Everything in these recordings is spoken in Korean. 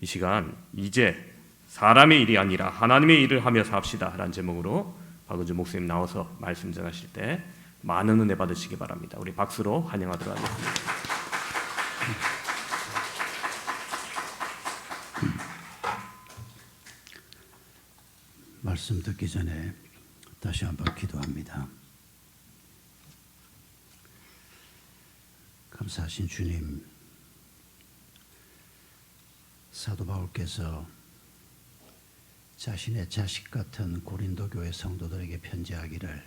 이 시간 이제 사람의 일이 아니라 하나님의 일을 하며 삽시다 라는 제목으로 박은주 목사님 나와서 말씀 전하실 때 많은 은혜 받으시기 바랍니다. 우리 박수로 환영하도록 하겠습니다. 말씀 듣기 전에 다시 한번 기도합니다. 감사하신 주님, 사도 바울께서 자신의 자식 같은 고린도 교회 성도들에게 편지하기를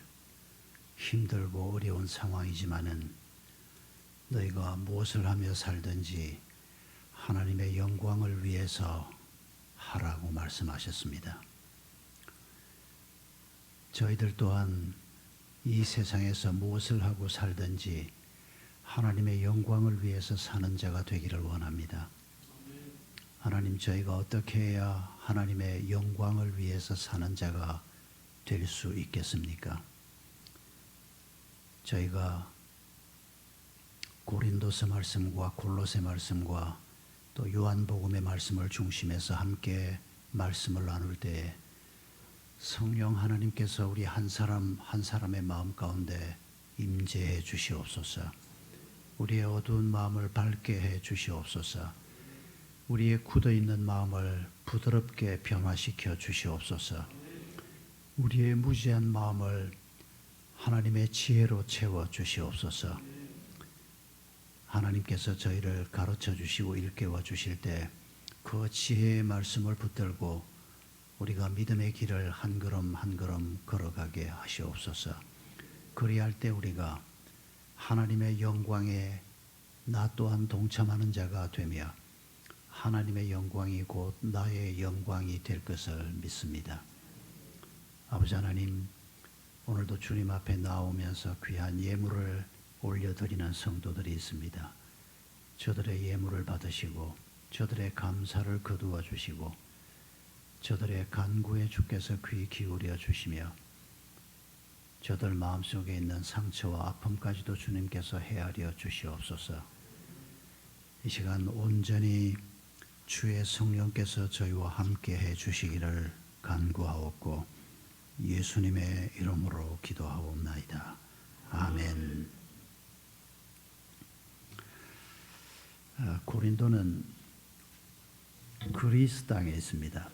힘들고 어려운 상황이지만은 너희가 무엇을 하며 살든지 하나님의 영광을 위해서 하라고 말씀하셨습니다. 저희들 또한 이 세상에서 무엇을 하고 살든지 하나님의 영광을 위해서 사는 자가 되기를 원합니다. 하나님, 저희가 어떻게 해야 하나님의 영광을 위해서 사는 자가 될 수 있겠습니까? 저희가 고린도서 말씀과 골로새 말씀과 또 요한복음의 말씀을 중심해서 함께 말씀을 나눌 때에 성령 하나님께서 우리 한 사람 한 사람의 마음 가운데 임재해 주시옵소서. 우리의 어두운 마음을 밝게 해 주시옵소서. 우리의 굳어있는 마음을 부드럽게 변화시켜 주시옵소서. 우리의 무지한 마음을 하나님의 지혜로 채워 주시옵소서. 하나님께서 저희를 가르쳐 주시고 일깨워 주실 때 그 지혜의 말씀을 붙들고 우리가 믿음의 길을 한 걸음 한 걸음 걸어가게 하시옵소서. 그리할 때 우리가 하나님의 영광에 나 또한 동참하는 자가 되며 하나님의 영광이 곧 나의 영광이 될 것을 믿습니다. 아버지 하나님, 오늘도 주님 앞에 나오면서 귀한 예물을 올려드리는 성도들이 있습니다. 저들의 예물을 받으시고 저들의 감사를 거두어 주시고 저들의 간구에 주께서 귀 기울여 주시며 저들 마음속에 있는 상처와 아픔까지도 주님께서 헤아려 주시옵소서. 이 시간 온전히 주의 성령께서 저희와 함께 해 주시기를 간구하옵고 예수님의 이름으로 기도하옵나이다. 아멘. 고린도는 그리스 땅에 있습니다.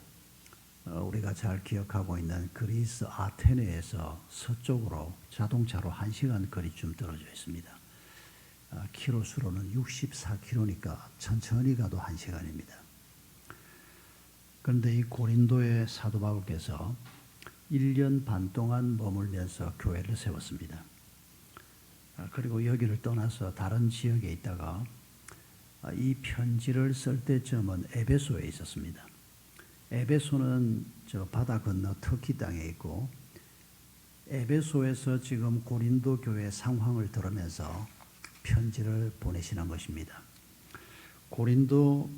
우리가 잘 기억하고 있는 그리스 아테네에서 서쪽으로 자동차로 1시간 거리쯤 떨어져 있습니다. 키로수로는 64km니까 천천히 가도 1시간입니다. 그런데 이 고린도의 사도 바울께서 1년 반 동안 머물면서 교회를 세웠습니다. 그리고 여기를 떠나서 다른 지역에 있다가 이 편지를 쓸 때쯤은 에베소에 있었습니다. 에베소는 저 바다 건너 터키 땅에 있고 에베소에서 지금 고린도 교회 상황을 들으면서 편지를 보내시는 것입니다. 고린도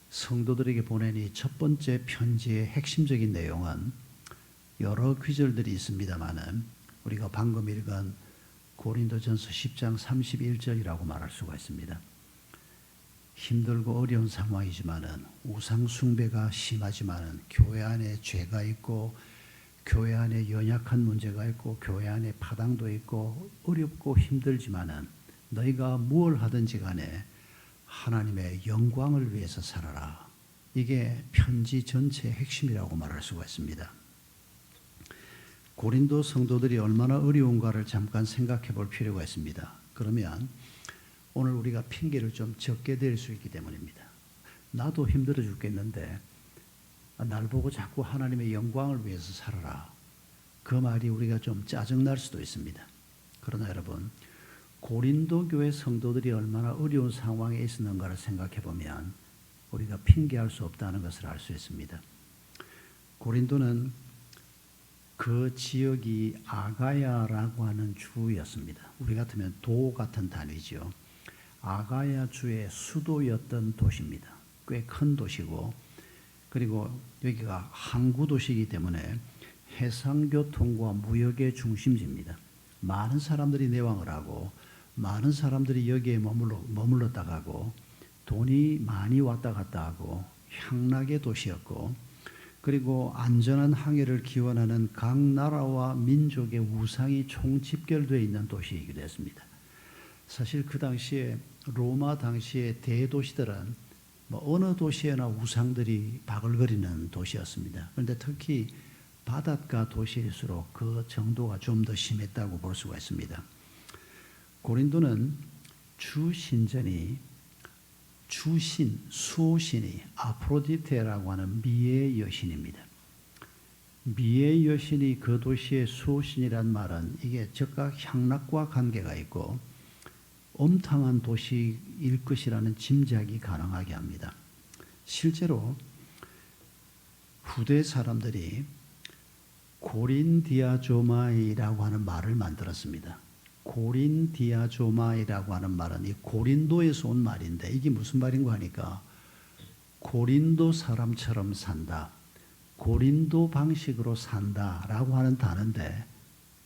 성도들에게 보낸 이 첫 번째 편지의 핵심적인 내용은 여러 구절들이 있습니다만은 우리가 방금 읽은 고린도전서 10장 31절이라고 말할 수가 있습니다. 힘들고 어려운 상황이지만은 우상 숭배가 심하지만은 교회 안에 죄가 있고 교회 안에 연약한 문제가 있고 교회 안에 파당도 있고 어렵고 힘들지만은 너희가 무엇을 하든지 간에 하나님의 영광을 위해서 살아라. 이게 편지 전체의 핵심이라고 말할 수가 있습니다. 고린도 성도들이 얼마나 어려운가를 잠깐 생각해 볼 필요가 있습니다. 그러면 오늘 우리가 핑계를 좀 적게 댈 수 있기 때문입니다. 나도 힘들어 죽겠는데 날 보고 자꾸 하나님의 영광을 위해서 살아라. 그 말이 우리가 좀 짜증날 수도 있습니다. 그러나 여러분, 고린도 교회 성도들이 얼마나 어려운 상황에 있었는가를 생각해 보면 우리가 핑계할 수 없다는 것을 알 수 있습니다. 고린도는 그 지역이 아가야라고 하는 주였습니다. 우리 같으면 도 같은 단위죠. 아가야 주의 수도였던 도시입니다. 꽤 큰 도시고 그리고 여기가 항구 도시이기 때문에 해상교통과 무역의 중심지입니다. 많은 사람들이 내왕을 하고 많은 사람들이 여기에 머물렀다 가고 돈이 많이 왔다 갔다 하고 향락의 도시였고, 그리고 안전한 항해를 기원하는 각 나라와 민족의 우상이 총집결되어 있는 도시이기도 했습니다. 사실 그 당시에 로마 당시의 대도시들은 어느 도시에나 우상들이 바글거리는 도시였습니다. 그런데 특히 바닷가 도시일수록 그 정도가 좀 더 심했다고 볼 수가 있습니다. 고린도는 주신전이 주신, 수호신이 아프로디테라고 하는 미의 여신입니다. 미의 여신이 그 도시의 수호신이란 말은 이게 즉각 향락과 관계가 있고 엄탕한 도시일 것이라는 짐작이 가능하게 합니다. 실제로 후대 사람들이 고린디아조마이라고 하는 말을 만들었습니다. 고린디아조마이라고 하는 말은 이 고린도에서 온 말인데 이게 무슨 말인가 하니까 고린도 사람처럼 산다, 고린도 방식으로 산다라고 하는 단어인데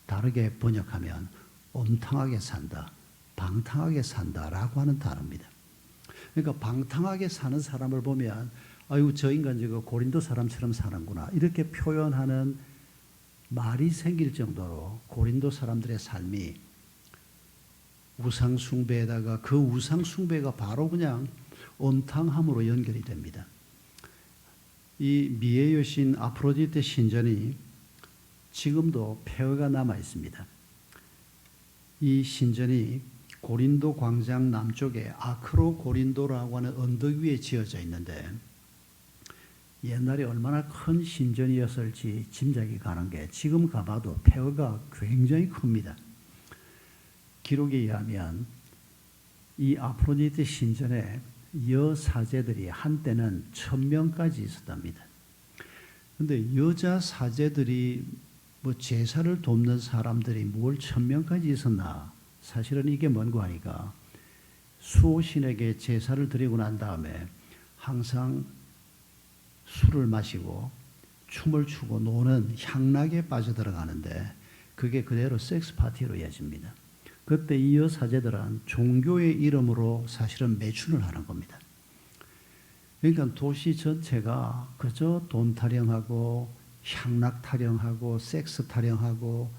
다르게 번역하면 엄탕하게 산다, 방탕하게 산다라고 하는 단어입니다. 그러니까 방탕하게 사는 사람을 보면 아유 저 인간 저거 고린도 사람처럼 사는구나 이렇게 표현하는 말이 생길 정도로 고린도 사람들의 삶이 우상 숭배에다가 그 우상 숭배가 바로 그냥 엄탕함으로 연결이 됩니다. 이 미의 여신 아프로디테 신전이 지금도 폐허가 남아 있습니다. 이 신전이 고린도 광장 남쪽에 아크로 고린도라고 하는 언덕 위에 지어져 있는데 옛날에 얼마나 큰 신전이었을지 짐작이 가는 게 지금 가봐도 폐허가 굉장히 큽니다. 기록에 의하면 이 아프로디테 신전에 여사제들이 한때는 1000명까지 있었답니다. 그런데 여자 사제들이 제사를 돕는 사람들이 뭘 1000명까지 있었나? 사실은 이게 뭔가 하니까 수호신에게 제사를 드리고 난 다음에 항상 술을 마시고 춤을 추고 노는 향락에 빠져들어가는데 그게 그대로 섹스 파티로 이어집니다. 그때 이 여사제들은 종교의 이름으로 사실은 매춘을 하는 겁니다. 그러니까 도시 전체가 그저 돈 타령하고 향락 타령하고 섹스 타령하고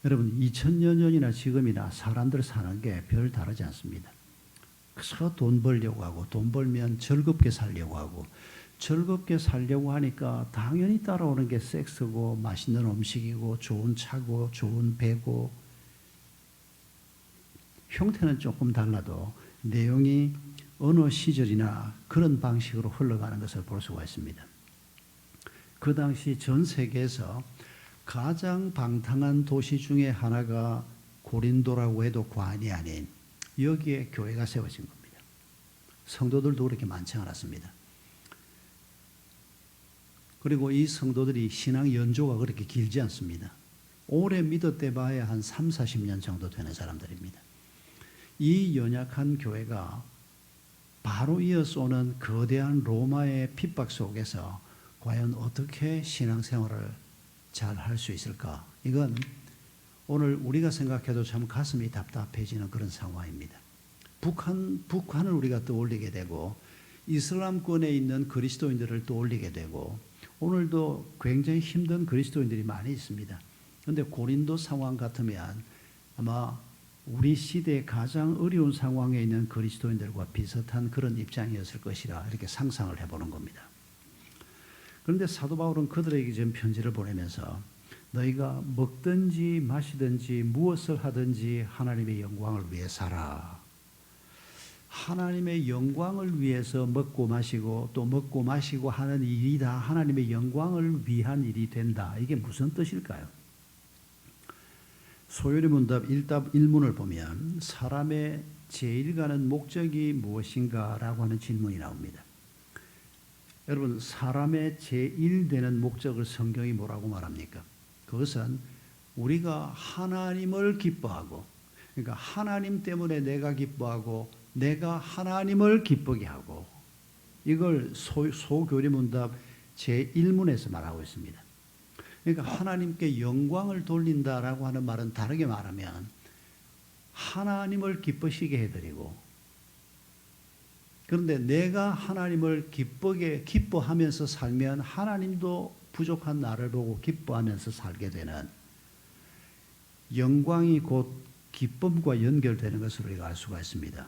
여러분 2000년 전이나 지금이나 사람들 사는 게 별 다르지 않습니다. 그래서 돈 벌려고 하고 돈 벌면 즐겁게 살려고 하고 즐겁게 살려고 하니까 당연히 따라오는 게 섹스고 맛있는 음식이고 좋은 차고 좋은 배고 형태는 조금 달라도 내용이 어느 시절이나 그런 방식으로 흘러가는 것을 볼 수가 있습니다. 그 당시 전 세계에서 가장 방탕한 도시 중에 하나가 고린도라고 해도 과언이 아닌 여기에 교회가 세워진 겁니다. 성도들도 그렇게 많지 않았습니다. 그리고 이 성도들이 신앙 연조가 그렇게 길지 않습니다. 오래 믿었대 봐야 한 3, 40년 정도 되는 사람들입니다. 이 연약한 교회가 바로 이어서 오는 거대한 로마의 핍박 속에서 과연 어떻게 신앙생활을 잘 할 수 있을까? 이건 오늘 우리가 생각해도 참 가슴이 답답해지는 그런 상황입니다. 북한을 우리가 떠올리게 되고 이슬람권에 있는 그리스도인들을 떠올리게 되고 오늘도 굉장히 힘든 그리스도인들이 많이 있습니다. 그런데 고린도 상황 같으면 아마 우리 시대에 가장 어려운 상황에 있는 그리스도인들과 비슷한 그런 입장이었을 것이라 이렇게 상상을 해보는 겁니다. 그런데 사도 바울은 그들에게 지금 편지를 보내면서 너희가 먹든지 마시든지 무엇을 하든지 하나님의 영광을 위해 살아. 하나님의 영광을 위해서 먹고 마시고 또 먹고 마시고 하는 일이 다 하나님의 영광을 위한 일이 된다. 이게 무슨 뜻일까요? 소요리 문답 1답 1문을 보면 사람의 제일 가는 목적이 무엇인가 라고 하는 질문이 나옵니다. 여러분 사람의 제일 되는 목적을 성경이 뭐라고 말합니까? 그것은 우리가 하나님을 기뻐하고 그러니까 하나님 때문에 내가 기뻐하고 내가 하나님을 기쁘게 하고 이걸 소교리 문답 제1문에서 말하고 있습니다. 그러니까 하나님께 영광을 돌린다라고 하는 말은 다르게 말하면 하나님을 기쁘시게 해드리고 그런데 내가 하나님을 기뻐하면서 살면 하나님도 부족한 나를 보고 기뻐하면서 살게 되는, 영광이 곧 기쁨과 연결되는 것을 우리가 알 수가 있습니다.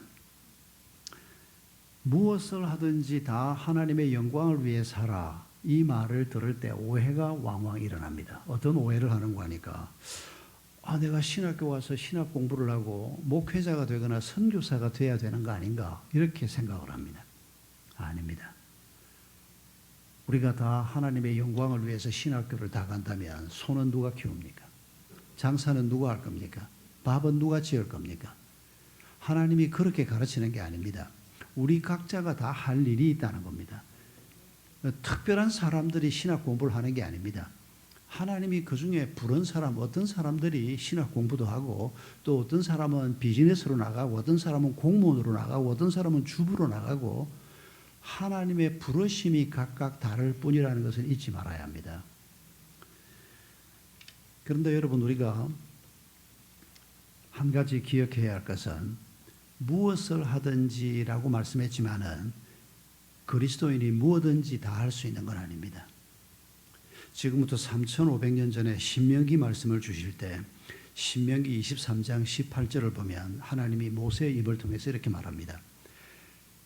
무엇을 하든지 다 하나님의 영광을 위해 살아, 이 말을 들을 때 오해가 왕왕 일어납니다. 어떤 오해를 하는가 하니까, 내가 신학교 와서 신학 공부를 하고 목회자가 되거나 선교사가 돼야 되는 거 아닌가, 이렇게 생각을 합니다. 아닙니다. 우리가 다 하나님의 영광을 위해서 신학교를 다 간다면 소는 누가 키웁니까? 장사는 누가 할 겁니까? 밥은 누가 지을 겁니까? 하나님이 그렇게 가르치는 게 아닙니다. 우리 각자가 다 할 일이 있다는 겁니다. 특별한 사람들이 신학 공부를 하는 게 아닙니다. 하나님이 그 중에 부른 사람, 어떤 사람들이 신학 공부도 하고, 또 어떤 사람은 비즈니스로 나가고, 어떤 사람은 공무원으로 나가고, 어떤 사람은 주부로 나가고, 하나님의 부르심이 각각 다를 뿐이라는 것을 잊지 말아야 합니다. 그런데 여러분, 우리가 한 가지 기억해야 할 것은, 무엇을 하든지라고 말씀했지만은 그리스도인이 무엇든지 다 할 수 있는 건 아닙니다. 지금부터 3,500년 전에 신명기 말씀을 주실 때 신명기 23장 18절을 보면 하나님이 모세의 입을 통해서 이렇게 말합니다.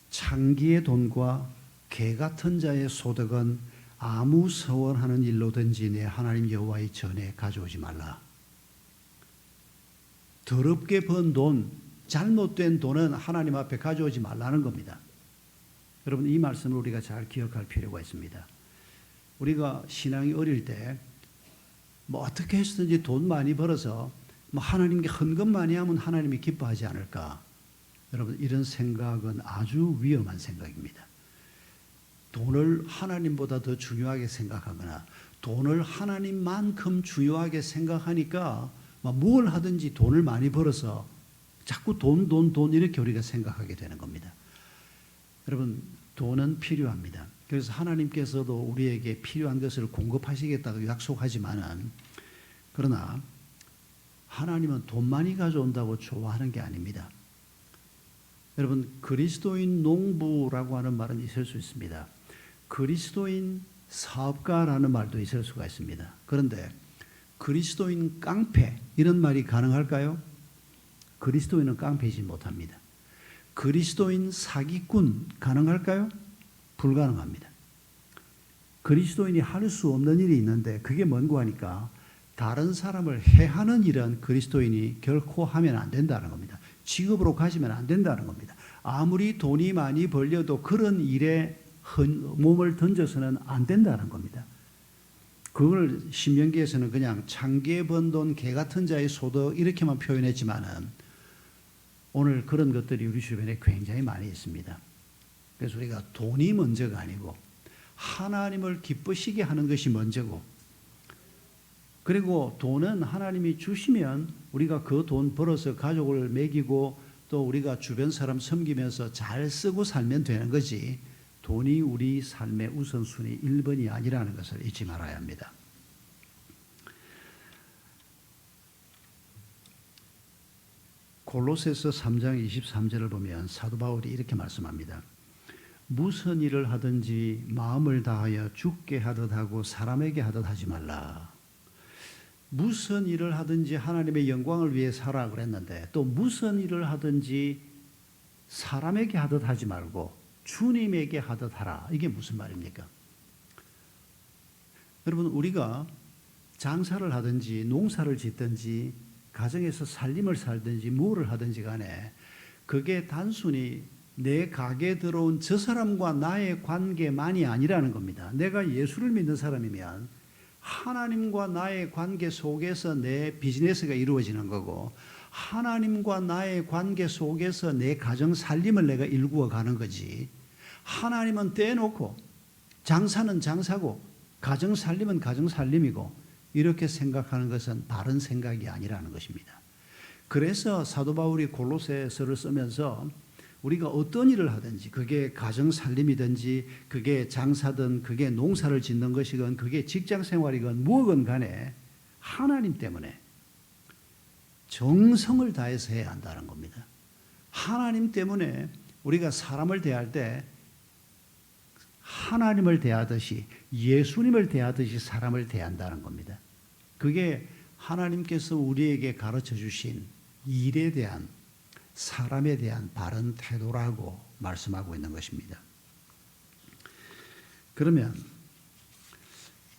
창기의 돈과 개 같은 자의 소득은 아무 서원하는 일로든지 내 하나님 여호와의 전에 가져오지 말라. 더럽게 번 돈, 잘못된 돈은 하나님 앞에 가져오지 말라는 겁니다. 여러분, 이 말씀을 우리가 잘 기억할 필요가 있습니다. 우리가 신앙이 어릴 때 어떻게 해서든지 돈 많이 벌어서 하나님께 헌금 많이 하면 하나님이 기뻐하지 않을까. 여러분, 이런 생각은 아주 위험한 생각입니다. 돈을 하나님보다 더 중요하게 생각하거나 돈을 하나님만큼 중요하게 생각하니까 뭘 하든지 돈을 많이 벌어서 자꾸 돈 이렇게 우리가 생각하게 되는 겁니다. 여러분, 돈은 필요합니다. 그래서 하나님께서도 우리에게 필요한 것을 공급하시겠다고 약속하지만은, 그러나 하나님은 돈 많이 가져온다고 좋아하는 게 아닙니다. 여러분, 그리스도인 농부라고 하는 말은 있을 수 있습니다. 그리스도인 사업가라는 말도 있을 수가 있습니다. 그런데 그리스도인 깡패, 이런 말이 가능할까요? 그리스도인은 깡패이지 못합니다. 그리스도인 사기꾼 가능할까요? 불가능합니다. 그리스도인이 할 수 없는 일이 있는데 그게 뭔고 하니까 다른 사람을 해하는 일은 그리스도인이 결코 하면 안 된다는 겁니다. 직업으로 가지면 안 된다는 겁니다. 아무리 돈이 많이 벌려도 그런 일에 몸을 던져서는 안 된다는 겁니다. 그걸 신명기에서는 그냥 창기에 번 돈 개 같은 자의 소득 이렇게만 표현했지만은 오늘 그런 것들이 우리 주변에 굉장히 많이 있습니다. 그래서 우리가 돈이 먼저가 아니고 하나님을 기쁘시게 하는 것이 먼저고, 그리고 돈은 하나님이 주시면 우리가 그 돈 벌어서 가족을 먹이고 또 우리가 주변 사람 섬기면서 잘 쓰고 살면 되는 거지, 돈이 우리 삶의 우선순위 1번이 아니라는 것을 잊지 말아야 합니다. 골로새서 3장 23절을 보면 사도 바울이 이렇게 말씀합니다. 무슨 일을 하든지 마음을 다하여 주께 하듯 하고 사람에게 하듯 하지 말라. 무슨 일을 하든지 하나님의 영광을 위해 살아 그랬는데, 또 무슨 일을 하든지 사람에게 하듯 하지 말고 주님에게 하듯 하라. 이게 무슨 말입니까? 여러분, 우리가 장사를 하든지 농사를 짓든지 가정에서 살림을 살든지 뭐를 하든지 간에 그게 단순히 내 가게에 들어온 저 사람과 나의 관계만이 아니라는 겁니다. 내가 예수를 믿는 사람이면 하나님과 나의 관계 속에서 내 비즈니스가 이루어지는 거고, 하나님과 나의 관계 속에서 내 가정 살림을 내가 일구어 가는 거지, 하나님은 떼놓고 장사는 장사고 가정 살림은 가정 살림이고 이렇게 생각하는 것은 바른 생각이 아니라는 것입니다. 그래서 사도 바울이 골로새서를 쓰면서 우리가 어떤 일을 하든지, 그게 가정 살림이든지 그게 장사든 그게 농사를 짓는 것이건 그게 직장 생활이건 무엇건 간에 하나님 때문에 정성을 다해서 해야 한다는 겁니다. 하나님 때문에 우리가 사람을 대할 때 하나님을 대하듯이 예수님을 대하듯이 사람을 대한다는 겁니다. 그게 하나님께서 우리에게 가르쳐 주신 일에 대한 사람에 대한 바른 태도라고 말씀하고 있는 것입니다. 그러면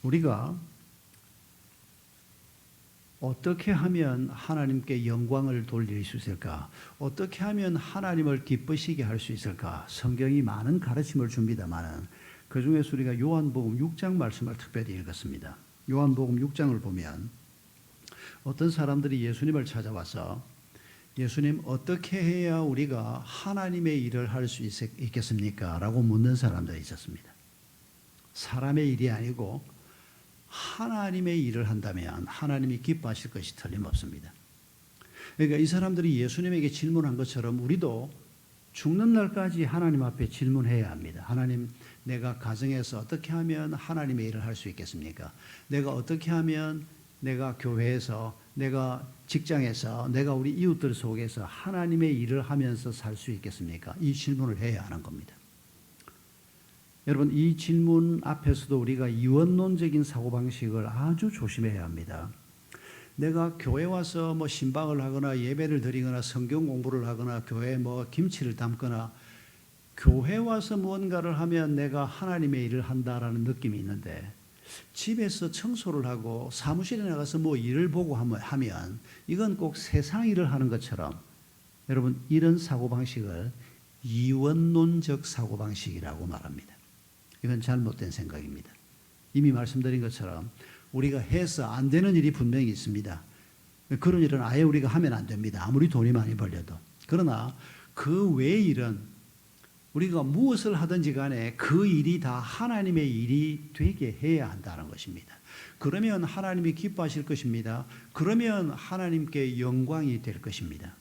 우리가 어떻게 하면 하나님께 영광을 돌릴 수 있을까? 어떻게 하면 하나님을 기쁘시게 할 수 있을까? 성경이 많은 가르침을 줍니다만 그 중에서 우리가 요한복음 6장 말씀을 특별히 읽었습니다. 요한복음 6장을 보면 어떤 사람들이 예수님을 찾아와서 예수님 어떻게 해야 우리가 하나님의 일을 할 수 있겠습니까? 라고 묻는 사람들이 있었습니다. 사람의 일이 아니고 하나님의 일을 한다면 하나님이 기뻐하실 것이 틀림없습니다. 그러니까 이 사람들이 예수님에게 질문한 것처럼 우리도 죽는 날까지 하나님 앞에 질문해야 합니다. 하나님, 내가 가정에서 어떻게 하면 하나님의 일을 할 수 있겠습니까? 내가 어떻게 하면 내가 교회에서, 내가 직장에서, 내가 우리 이웃들 속에서 하나님의 일을 하면서 살 수 있겠습니까? 이 질문을 해야 하는 겁니다. 여러분, 이 질문 앞에서도 우리가 이원론적인 사고방식을 아주 조심해야 합니다. 내가 교회 와서 뭐 신방을 하거나 예배를 드리거나 성경 공부를 하거나 교회에 뭐 김치를 담거나 교회 와서 무언가를 하면 내가 하나님의 일을 한다라는 느낌이 있는데 집에서 청소를 하고 사무실에 나가서 뭐 일을 보고 하면 이건 꼭 세상 일을 하는 것처럼 여러분 이런 사고방식을 이원론적 사고방식이라고 말합니다. 이건 잘못된 생각입니다. 이미 말씀드린 것처럼 우리가 해서 안 되는 일이 분명히 있습니다. 그런 일은 아예 우리가 하면 안 됩니다. 아무리 돈이 많이 벌려도. 그러나 그 외의 일은 우리가 무엇을 하든지 간에 그 일이 다 하나님의 일이 되게 해야 한다는 것입니다. 그러면 하나님이 기뻐하실 것입니다. 그러면 하나님께 영광이 될 것입니다.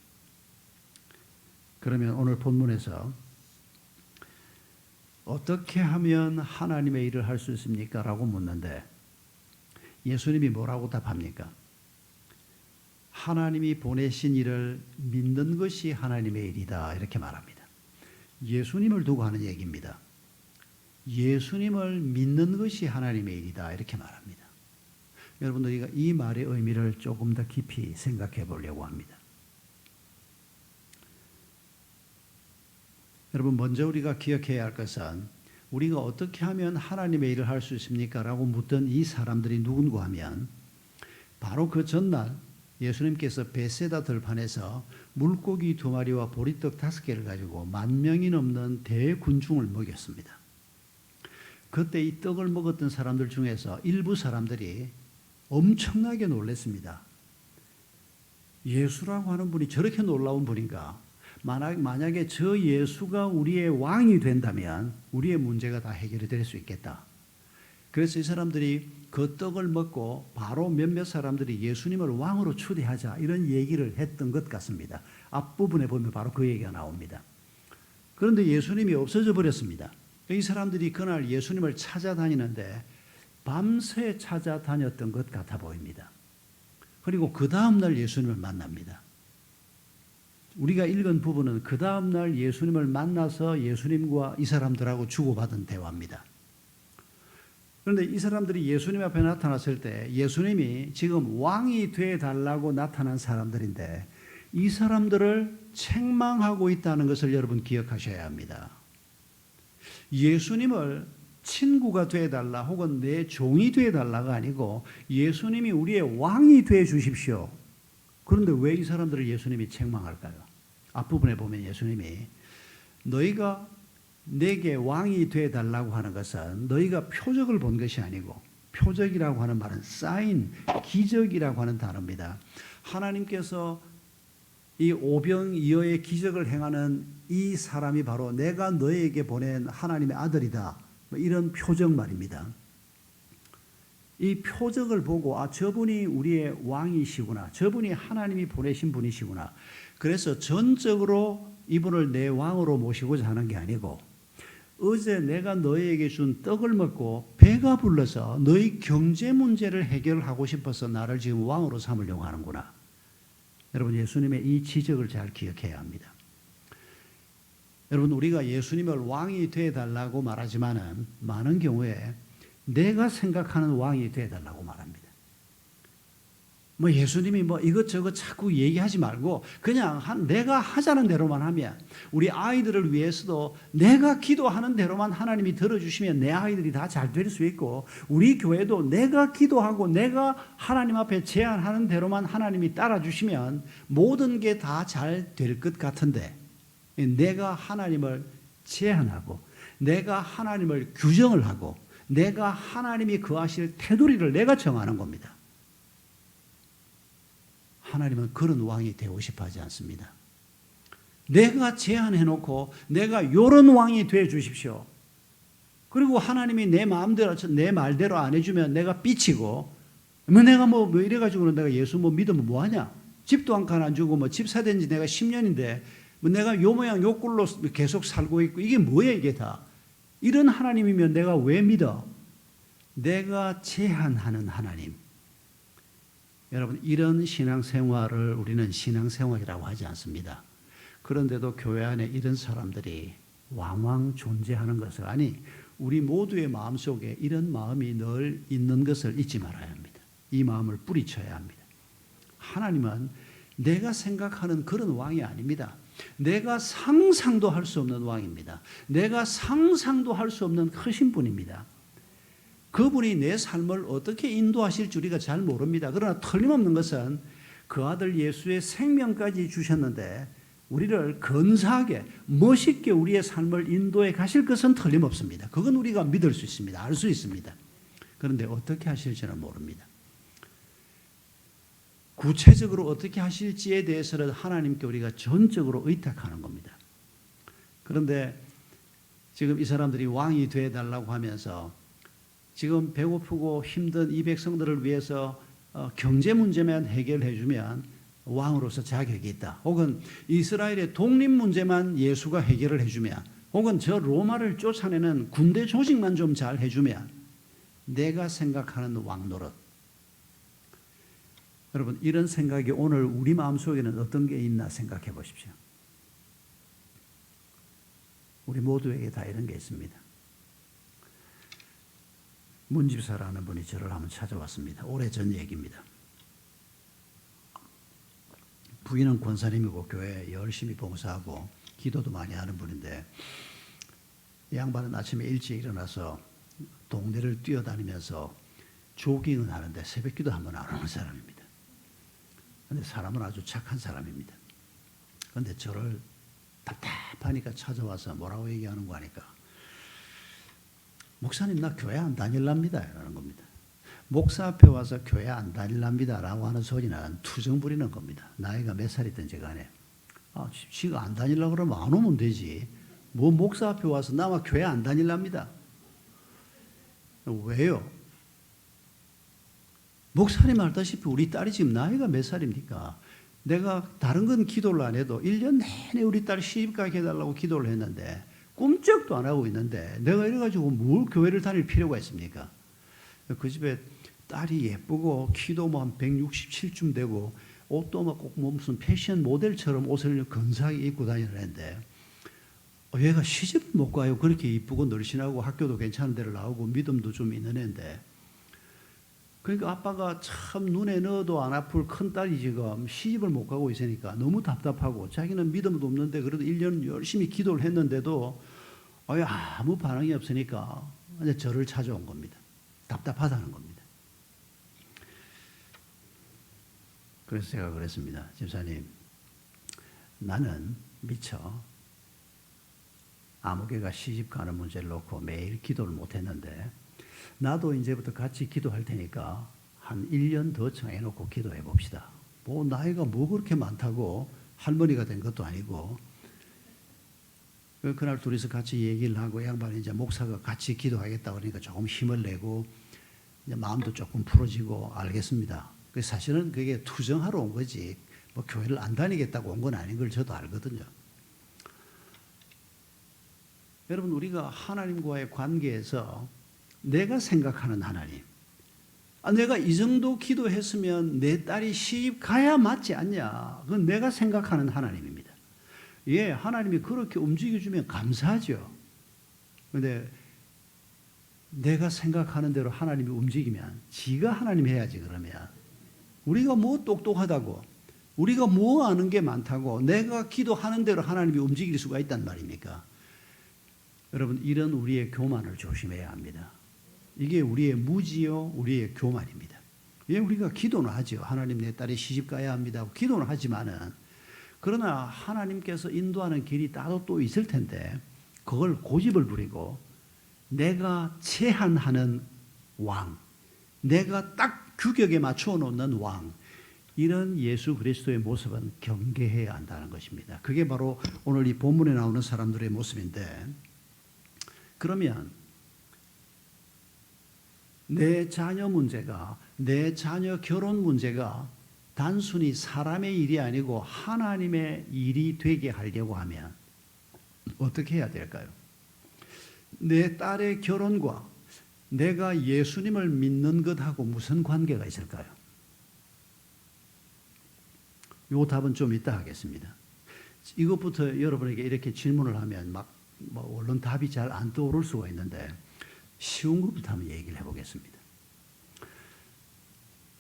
그러면 오늘 본문에서 어떻게 하면 하나님의 일을 할 수 있습니까? 라고 묻는데 예수님이 뭐라고 답합니까? 하나님이 보내신 일을 믿는 것이 하나님의 일이다 이렇게 말합니다. 예수님을 두고 하는 얘기입니다. 예수님을 믿는 것이 하나님의 일이다 이렇게 말합니다. 여러분들 우리가 이 말의 의미를 조금 더 깊이 생각해 보려고 합니다. 여러분 먼저 우리가 기억해야 할 것은 우리가 어떻게 하면 하나님의 일을 할 수 있습니까? 라고 묻던 이 사람들이 누군가 하면 바로 그 전날 예수님께서 베세다 들판에서 물고기 2마리와 보리떡 5개를 가지고 10,000명이 넘는 대군중을 먹였습니다. 그때 이 떡을 먹었던 사람들 중에서 일부 사람들이 엄청나게 놀랐습니다. 예수라고 하는 분이 저렇게 놀라운 분인가? 만약에 저 예수가 우리의 왕이 된다면 우리의 문제가 다 해결이 될 수 있겠다. 그래서 이 사람들이 그 떡을 먹고 바로 몇몇 사람들이 예수님을 왕으로 추대하자 이런 얘기를 했던 것 같습니다. 앞부분에 보면 바로 그 얘기가 나옵니다. 그런데 예수님이 없어져 버렸습니다. 이 사람들이 그날 예수님을 찾아다니는데 밤새 찾아다녔던 것 같아 보입니다. 그리고 그 다음날 예수님을 만납니다. 우리가 읽은 부분은 그 다음날 예수님을 만나서 예수님과 이 사람들하고 주고받은 대화입니다. 그런데 이 사람들이 예수님 앞에 나타났을 때 예수님이 지금 왕이 되어달라고 나타난 사람들인데 이 사람들을 책망하고 있다는 것을 여러분 기억하셔야 합니다. 예수님을 친구가 되어달라 혹은 내 종이 되어달라가 아니고 예수님이 우리의 왕이 되어 주십시오. 그런데 왜 이 사람들을 예수님이 책망할까요? 앞부분에 보면 예수님이 너희가 내게 왕이 되어달라고 하는 것은 너희가 표적을 본 것이 아니고 표적이라고 하는 말은 사인, 기적이라고 하는 단어입니다. 하나님께서 이 오병이어의 기적을 행하는 이 사람이 바로 내가 너희에게 보낸 하나님의 아들이다. 이런 표적 말입니다. 이 표적을 보고 저분이 우리의 왕이시구나. 저분이 하나님이 보내신 분이시구나. 그래서 전적으로 이분을 내 왕으로 모시고자 하는 게 아니고 어제 내가 너희에게 준 떡을 먹고 배가 불러서 너희 경제 문제를 해결하고 싶어서 나를 지금 왕으로 삼으려고 하는구나. 여러분 예수님의 이 지적을 잘 기억해야 합니다. 여러분, 우리가 예수님을 왕이 되어달라고 말하지만은 많은 경우에 내가 생각하는 왕이 되어달라고 말합니다. 뭐 예수님이 뭐 이것저것 자꾸 얘기하지 말고 그냥 내가 하자는 대로만 하면, 우리 아이들을 위해서도 내가 기도하는 대로만 하나님이 들어주시면 내 아이들이 다 잘 될 수 있고, 우리 교회도 내가 기도하고 내가 하나님 앞에 제안하는 대로만 하나님이 따라주시면 모든 게 다 잘 될 것 같은데, 내가 하나님을 제한하고 내가 하나님을 규정을 하고 내가 하나님이 거하실 테두리를 내가 정하는 겁니다. 하나님은 그런 왕이 되고 싶어 하지 않습니다. 내가 제안해놓고 내가 요런 왕이 되어 주십시오. 그리고 하나님이 내 마음대로, 내 말대로 안 해주면 내가 삐치고, 내가 뭐 이래가지고는 내가 예수 믿으면 뭐하냐? 집도 한 칸 안 주고 뭐 집 사된 지 내가 10년인데 내가 요 모양 요 꼴로 계속 살고 있고 이게 뭐야 이게 다. 이런 하나님이면 내가 왜 믿어? 내가 제한하는 하나님. 여러분, 이런 신앙생활을 우리는 신앙생활이라고 하지 않습니다. 그런데도 교회 안에 이런 사람들이 왕왕 존재하는 것을, 아니 우리 모두의 마음속에 이런 마음이 늘 있는 것을 잊지 말아야 합니다. 이 마음을 뿌리쳐야 합니다. 하나님은 내가 생각하는 그런 왕이 아닙니다. 내가 상상도 할 수 없는 왕입니다. 내가 상상도 할 수 없는 크신 분입니다. 그분이 내 삶을 어떻게 인도하실 줄 우리가 잘 모릅니다. 그러나 틀림없는 것은 그 아들 예수의 생명까지 주셨는데 우리를 근사하게 멋있게 우리의 삶을 인도해 가실 것은 틀림없습니다. 그건 우리가 믿을 수 있습니다. 알 수 있습니다. 그런데 어떻게 하실지는 모릅니다. 구체적으로 어떻게 하실지에 대해서는 하나님께 우리가 전적으로 의탁하는 겁니다. 그런데 지금 이 사람들이 왕이 되어달라고 하면서 지금 배고프고 힘든 이 백성들을 위해서 경제 문제만 해결해 주면 왕으로서 자격이 있다. 혹은 이스라엘의 독립 문제만 예수가 해결을 해주면, 혹은 저 로마를 쫓아내는 군대 조직만 좀 잘 해주면 내가 생각하는 왕 노릇. 여러분, 이런 생각이 오늘 우리 마음속에는 어떤 게 있나 생각해 보십시오. 우리 모두에게 다 이런 게 있습니다. 문집사라는 분이 저를 한번 찾아왔습니다. 오래전 얘기입니다. 부인은 권사님이고 교회에 열심히 봉사하고 기도도 많이 하는 분인데, 이 양반은 아침에 일찍 일어나서 동네를 뛰어다니면서 조깅은 하는데 새벽기도 한 번 안 하는 사람입니다. 그런데 사람은 아주 착한 사람입니다. 그런데 저를 답답하니까 찾아와서 뭐라고 얘기하는 거 하니까, 목사님 나 교회 안 다닐랍니다 이러는 겁니다. 목사 앞에 와서 교회 안 다닐랍니다 라고 하는 소리는 투정 부리는 겁니다. 나이가 몇 살이든지 간에. 지가 안 다니려고 그러면 안 오면 되지. 뭐 목사 앞에 와서 나와 교회 안 다닐랍니다. 왜요? 목사님 알다시피 우리 딸이 지금 나이가 몇 살입니까? 내가 다른 건 기도를 안 해도 1년 내내 우리 딸 시집가게 해달라고 기도를 했는데 꿈쩍도 안 하고 있는데 내가 이래가지고 뭘 교회를 다닐 필요가 있습니까? 그 집에 딸이 예쁘고 키도 뭐 한 167쯤 되고 옷도 막 꼭 뭐 무슨 패션 모델처럼 옷을 근사하게 입고 다니는데 얘가 시집을 못 가요. 그렇게 이쁘고 늘씬하고 학교도 괜찮은 데를 나오고 믿음도 좀 있는 애인데, 그러니까 아빠가 참 눈에 넣어도 안 아플 큰딸이 지금 시집을 못 가고 있으니까 너무 답답하고, 자기는 믿음도 없는데 그래도 1년 열심히 기도를 했는데도 아무 반응이 없으니까 이제 저를 찾아온 겁니다. 답답하다는 겁니다. 그래서 제가 그랬습니다. 집사님, 나는 미처 아무개가 시집 가는 문제를 놓고 매일 기도를 못 했는데, 나도 이제부터 같이 기도할 테니까 한 1년 더 정해놓고 기도해 봅시다. 뭐 나이가 뭐 그렇게 많다고 할머니가 된 것도 아니고. 그날 둘이서 같이 얘기를 하고, 양반이 이제 목사가 같이 기도하겠다 그러니까 조금 힘을 내고 이제 마음도 조금 풀어지고, 알겠습니다. 사실은 그게 투정하러 온 거지 뭐 교회를 안 다니겠다고 온 건 아닌 걸 저도 알거든요. 여러분, 우리가 하나님과의 관계에서 내가 생각하는 하나님, 내가 이 정도 기도했으면 내 딸이 시집 가야 맞지 않냐, 그건 내가 생각하는 하나님입니다. 예, 하나님이 그렇게 움직여주면 감사하죠. 그런데 내가 생각하는 대로 하나님이 움직이면 지가 하나님 해야지. 그러면 우리가 뭐 똑똑하다고, 우리가 뭐 아는 게 많다고 내가 기도하는 대로 하나님이 움직일 수가 있단 말입니까? 여러분, 이런 우리의 교만을 조심해야 합니다. 이게 우리의 무지요, 우리의 교만입니다. 예, 우리가 기도는 하죠. 하나님, 내 딸이 시집 가야 합니다. 기도는 하지만은, 그러나 하나님께서 인도하는 길이 따로 또 있을 텐데 그걸 고집을 부리고 내가 제한하는 왕, 내가 딱 규격에 맞추어 놓는 왕, 이런 예수 그리스도의 모습은 경계해야 한다는 것입니다. 그게 바로 오늘 이 본문에 나오는 사람들의 모습인데, 그러면 내 자녀 문제가, 내 자녀 결혼 문제가 단순히 사람의 일이 아니고 하나님의 일이 되게 하려고 하면 어떻게 해야 될까요? 내 딸의 결혼과 내가 예수님을 믿는 것하고 무슨 관계가 있을까요? 요 답은 좀 이따 하겠습니다. 이것부터 여러분에게 이렇게 질문을 하면 얼른 답이 잘 안 떠오를 수가 있는데 쉬운 것부터 한번 얘기를 해보겠습니다.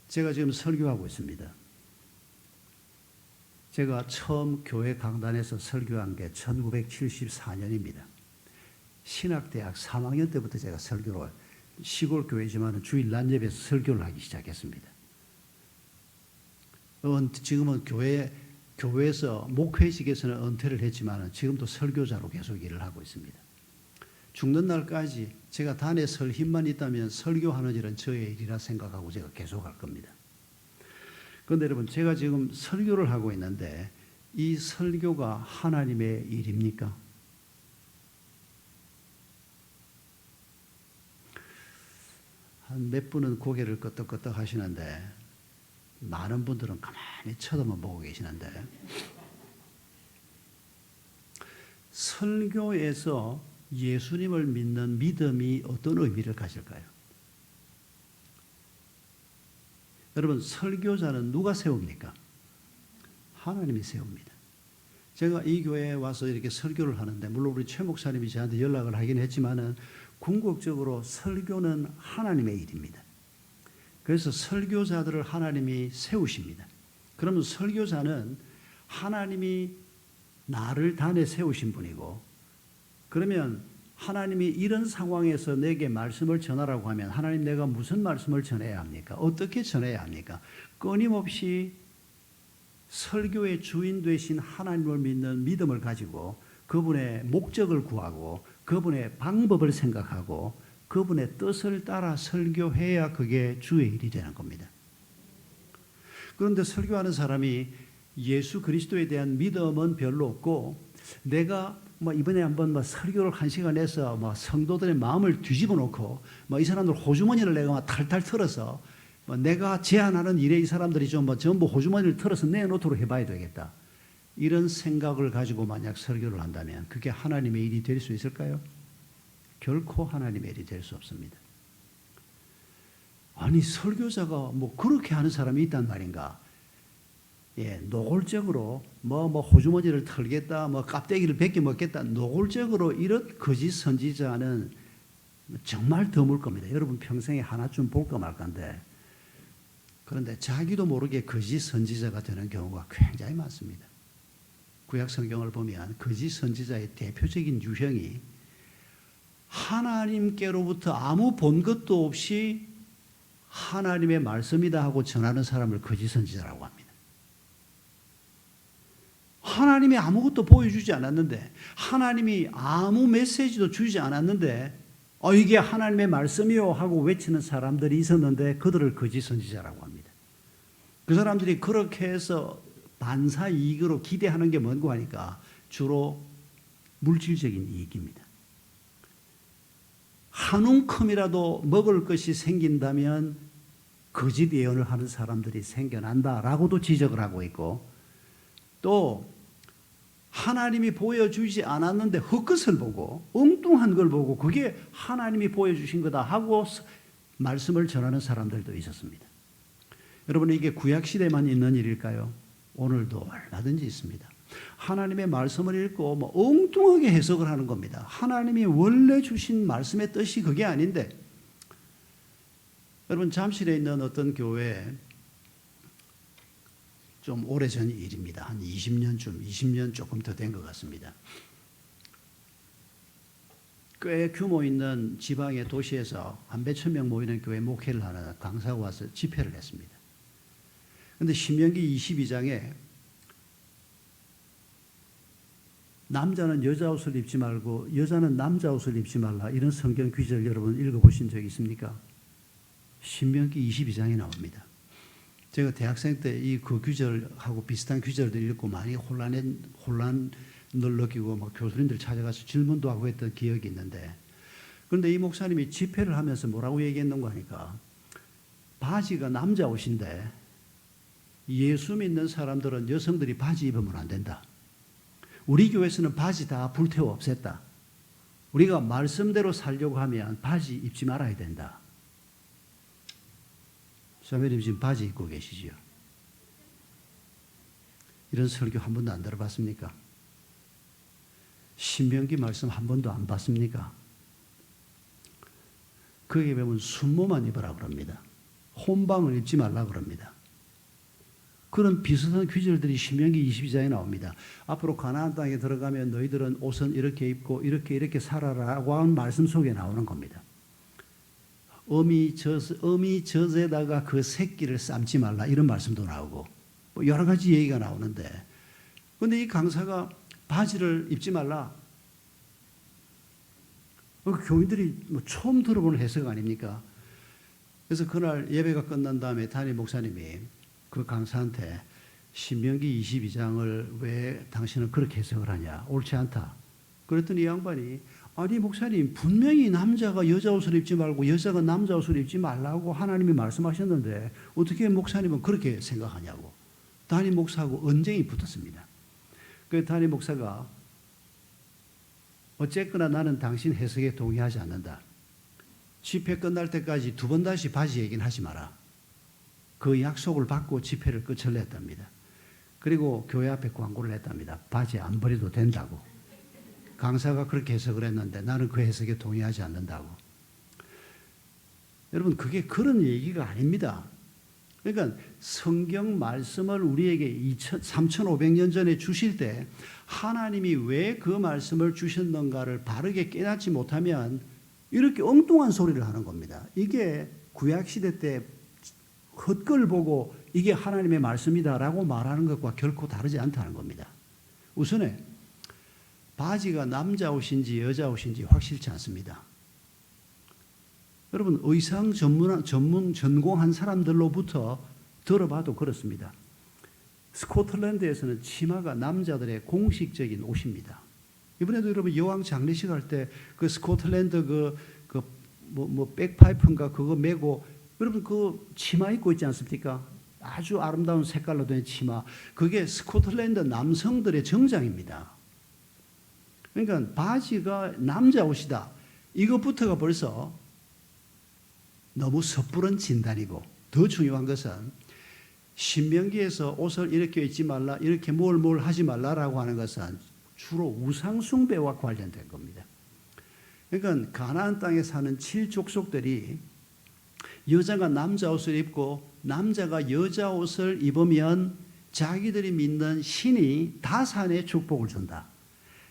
제가 지금 설교하고 있습니다. 제가 처음 교회 강단에서 설교한 게 1974년입니다. 신학대학 3학년 때부터 제가 설교를, 시골 교회지만 주일 낮 예배에서 설교를 하기 시작했습니다. 지금은 교회에서 목회직에서는 은퇴를 했지만 지금도 설교자로 계속 일을 하고 있습니다. 죽는 날까지 제가 단에 설 힘만 있다면 설교하는 일은 저의 일이라 생각하고 제가 계속 할 겁니다. 그런데 여러분, 제가 지금 설교를 하고 있는데 이 설교가 하나님의 일입니까? 한 몇 분은 고개를 끄덕끄덕 하시는데 많은 분들은 가만히 쳐다만 보고 계시는데, 설교에서 예수님을 믿는 믿음이 어떤 의미를 가질까요? 여러분, 설교자는 누가 세웁니까? 하나님이 세웁니다. 제가 이 교회에 와서 이렇게 설교를 하는데, 물론 우리 최 목사님이 저한테 연락을 하긴 했지만은 궁극적으로 설교는 하나님의 일입니다. 그래서 설교자들을 하나님이 세우십니다. 그러면 설교자는 하나님이 나를 단에 세우신 분이고, 그러면 하나님이 이런 상황에서 내게 말씀을 전하라고 하면 하나님, 내가 무슨 말씀을 전해야 합니까? 어떻게 전해야 합니까? 끊임없이 설교의 주인 되신 하나님을 믿는 믿음을 가지고 그분의 목적을 구하고 그분의 방법을 생각하고 그분의 뜻을 따라 설교해야 그게 주의 일이 되는 겁니다. 그런데 설교하는 사람이 예수 그리스도에 대한 믿음은 별로 없고, 내가 이번에 한번 설교를 1시간 해서 성도들의 마음을 뒤집어 놓고 이 사람들 호주머니를 내가 탈탈 털어서 내가 제안하는 일에 이 사람들이 전부 호주머니를 털어서 내놓도록 해봐야 되겠다, 이런 생각을 가지고 만약 설교를 한다면 그게 하나님의 일이 될 수 있을까요? 결코 하나님의 일이 될 수 없습니다. 아니, 설교자가 그렇게 하는 사람이 있단 말인가? 예, 노골적으로 호주머니를 털겠다, 깝대기를 베껴 먹겠다, 노골적으로 이런 거짓 선지자는 정말 드물 겁니다. 여러분 평생에 하나쯤 볼까 말까인데, 그런데 자기도 모르게 거짓 선지자가 되는 경우가 굉장히 많습니다. 구약 성경을 보면 거짓 선지자의 대표적인 유형이 하나님께로부터 아무 본 것도 없이 하나님의 말씀이다 하고 전하는 사람을 거짓 선지자라고 합니다. 하나님이 아무것도 보여주지 않았는데, 하나님이 아무 메시지도 주지 않았는데 이게 하나님의 말씀이요 하고 외치는 사람들이 있었는데 그들을 거짓 선지자라고 합니다. 그 사람들이 그렇게 해서 반사 이익으로 기대하는 게 뭔고 하니까 주로 물질적인 이익입니다. 한 움큼이라도 먹을 것이 생긴다면 거짓 예언을 하는 사람들이 생겨난다라고도 지적을 하고 있고, 또 하나님이 보여주지 않았는데 헛것을 보고 엉뚱한 걸 보고 그게 하나님이 보여주신 거다 하고 말씀을 전하는 사람들도 있었습니다. 여러분, 이게 구약시대만 있는 일일까요? 오늘도 얼마든지 있습니다. 하나님의 말씀을 읽고 뭐 엉뚱하게 해석을 하는 겁니다. 하나님이 원래 주신 말씀의 뜻이 그게 아닌데, 여러분 잠실에 있는 어떤 교회, 좀 오래전 일입니다. 한 20년 조금 더 된 것 같습니다. 꽤 규모 있는 지방의 도시에서 한 몇천 명 모이는 교회 목회를 하는 강사가 와서 집회를 했습니다. 그런데 신명기 22장에 남자는 여자 옷을 입지 말고 여자는 남자 옷을 입지 말라, 이런 성경 구절 여러분 읽어보신 적 있습니까? 신명기 22장에 나옵니다. 제가 대학생 때 그 구절하고 비슷한 구절들 읽고 많이 혼란을 느끼고 막 교수님들 찾아가서 질문도 하고 했던 기억이 있는데, 그런데 이 목사님이 집회를 하면서 뭐라고 얘기했는가 하니까, 바지가 남자 옷인데 예수 믿는 사람들은 여성들이 바지 입으면 안 된다. 우리 교회에서는 바지 다 불태워 없앴다. 우리가 말씀대로 살려고 하면 바지 입지 말아야 된다. 사모님 지금 바지 입고 계시죠? 이런 설교 한 번도 안 들어봤습니까? 신명기 말씀 한 번도 안 봤습니까? 거기에 보면 순모만 입으라 그럽니다. 혼방을 입지 말라 그럽니다. 그런 비슷한 규절들이 신명기 22장에 나옵니다. 앞으로 가나안 땅에 들어가면 너희들은 옷은 이렇게 입고 이렇게 살아라고 하는 말씀 속에 나오는 겁니다. 어미 젖에다가 그 새끼를 삶지 말라, 이런 말씀도 나오고 뭐 여러 가지 얘기가 나오는데, 그런데 이 강사가 바지를 입지 말라, 교인들이 뭐 처음 들어보는 해석 아닙니까? 그래서 그날 예배가 끝난 다음에 담임 목사님이 그 강사한테 신명기 22장을 왜 당신은 그렇게 해석을 하냐, 옳지 않다. 그랬더니 이 양반이, 아니 목사님, 분명히 남자가 여자 옷을 입지 말고 여자가 남자 옷을 입지 말라고 하나님이 말씀하셨는데 어떻게 목사님은 그렇게 생각하냐고 담임 목사하고 언쟁이 붙었습니다. 그 담임 목사가, 어쨌거나 나는 당신 해석에 동의하지 않는다. 집회 끝날 때까지 두 번 다시 바지 얘기는 하지 마라. 그 약속을 받고 집회를 끝을 냈답니다. 그리고 교회 앞에 광고를 했답니다. 바지 안 버려도 된다고. 강사가 그렇게 해석을 했는데 나는 그 해석에 동의하지 않는다고. 여러분, 그게 그런 얘기가 아닙니다. 그러니까 성경 말씀을 우리에게 3,500년 전에 주실 때 하나님이 왜 그 말씀을 주셨는가를 바르게 깨닫지 못하면 이렇게 엉뚱한 소리를 하는 겁니다. 이게 구약시대 때 헛걸 보고 이게 하나님의 말씀이다라고 말하는 것과 결코 다르지 않다는 겁니다. 우선에 바지가 남자 옷인지 여자 옷인지 확실치 않습니다. 여러분, 의상 전공한 사람들로부터 들어봐도 그렇습니다. 스코틀랜드에서는 치마가 남자들의 공식적인 옷입니다. 이번에도 여러분 여왕 장례식 할 때 그 스코틀랜드 백파이프인가 그거 메고 여러분 그 치마 입고 있지 않습니까? 아주 아름다운 색깔로 된 치마. 그게 스코틀랜드 남성들의 정장입니다. 그러니까 바지가 남자 옷이다. 이것부터가 벌써 너무 섣부른 진단이고, 더 중요한 것은 신명기에서 옷을 이렇게 입지 말라, 이렇게 뭘 하지 말라라고 하는 것은 주로 우상 숭배와 관련된 겁니다. 그러니까 가나안 땅에 사는 7족속들이 여자가 남자 옷을 입고 남자가 여자 옷을 입으면 자기들이 믿는 신이 다산의 축복을 준다.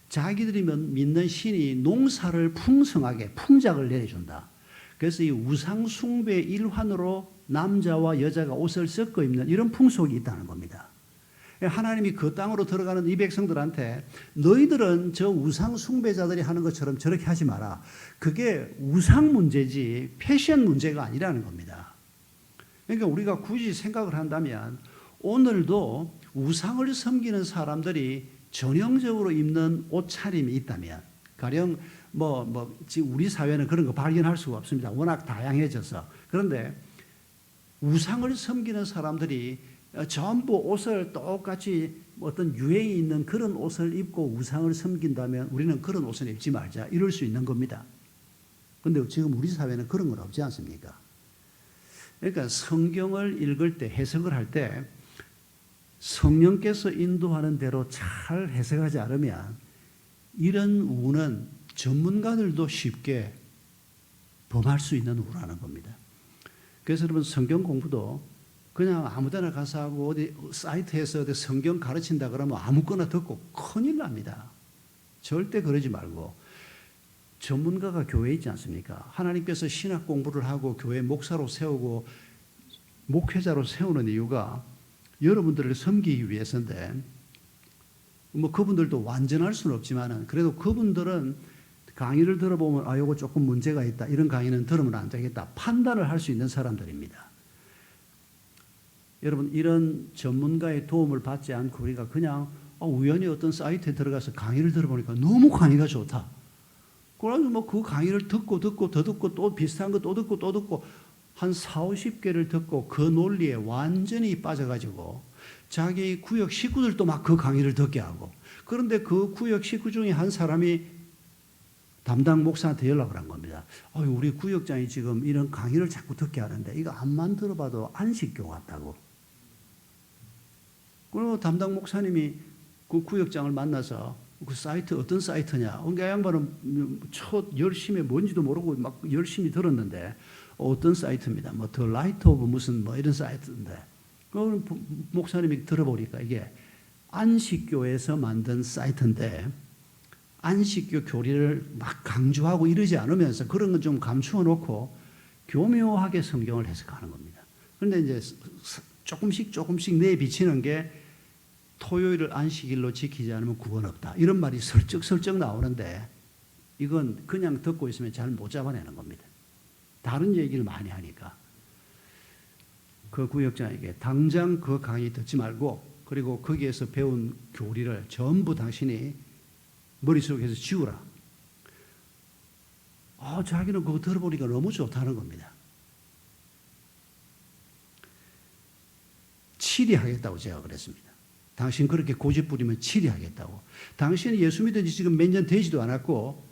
자기들이 믿는 신이 농사를 풍성하게 풍작을 내려준다. 그래서 이 우상 숭배의 일환으로 남자와 여자가 옷을 섞어 입는 이런 풍속이 있다는 겁니다. 하나님이 그 땅으로 들어가는 이 백성들한테 너희들은 저 우상 숭배자들이 하는 것처럼 저렇게 하지 마라. 그게 우상 문제지 패션 문제가 아니라는 겁니다. 그러니까 우리가 굳이 생각을 한다면 오늘도 우상을 섬기는 사람들이 전형적으로 입는 옷차림이 있다면, 가령 지금 우리 사회는 그런 거 발견할 수가 없습니다. 워낙 다양해져서. 그런데 우상을 섬기는 사람들이 전부 옷을 똑같이 어떤 유행이 있는 그런 옷을 입고 우상을 섬긴다면 우리는 그런 옷을 입지 말자, 이럴 수 있는 겁니다. 그런데 지금 우리 사회는 그런 건 없지 않습니까? 그러니까 성경을 읽을 때, 해석을 할 때 성령께서 인도하는 대로 잘 해석하지 않으면 이런 우는 전문가들도 쉽게 범할 수 있는 우라는 겁니다. 그래서 여러분 성경 공부도 그냥 아무데나 가서 하고 어디 사이트에서 어디 성경 가르친다 그러면 아무거나 듣고 큰일 납니다. 절대 그러지 말고 전문가가 교회에 있지 않습니까? 하나님께서 신학 공부를 하고 교회 목사로 세우고 목회자로 세우는 이유가 여러분들을 섬기기 위해서인데 뭐 그분들도 완전할 수는 없지만은 그래도 그분들은 강의를 들어보면 아 요거 조금 문제가 있다 이런 강의는 들으면 안 되겠다 판단을 할 수 있는 사람들입니다. 여러분 이런 전문가의 도움을 받지 않고 우리가 그냥 우연히 어떤 사이트에 들어가서 강의를 들어보니까 너무 강의가 좋다. 그래서 뭐 그 강의를 듣고 더 듣고 또 비슷한 거 또 듣고 한 40, 50개를 듣고 그 논리에 완전히 빠져가지고 자기 구역 식구들도 막 그 강의를 듣게 하고 그런데 그 구역 식구 중에 한 사람이 담당 목사한테 연락을 한 겁니다. 우리 구역장이 지금 이런 강의를 자꾸 듣게 하는데 이거 암만 들어봐도 안식교 같다고. 그리고 담당 목사님이 그 구역장을 만나서 그 사이트 어떤 사이트냐. 그러니까 양반은 첫 열심히 뭔지도 모르고 막 열심히 들었는데 어떤 사이트입니다. 뭐 더 라이트 오브 무슨 뭐 이런 사이트인데. 그 목사님이 들어보니까 이게 안식교에서 만든 사이트인데 안식교 교리를 막 강조하고 이러지 않으면서 그런 건 좀 감추어 놓고 교묘하게 성경을 해석하는 겁니다. 그런데 이제 조금씩 내비치는 게 토요일을 안식일로 지키지 않으면 구원 없다. 이런 말이 슬쩍슬쩍 나오는데 이건 그냥 듣고 있으면 잘 못 잡아내는 겁니다. 다른 얘기를 많이 하니까. 그 구역장에게 당장 그 강의 듣지 말고 그리고 거기에서 배운 교리를 전부 당신이 머릿속에서 지우라. 자기는 그거 들어보니까 너무 좋다는 겁니다. 치리하겠다고 제가 그랬습니다. 당신 그렇게 고집 부리면 치리하겠다고. 당신이 예수 믿은 지 지금 몇 년 되지도 않았고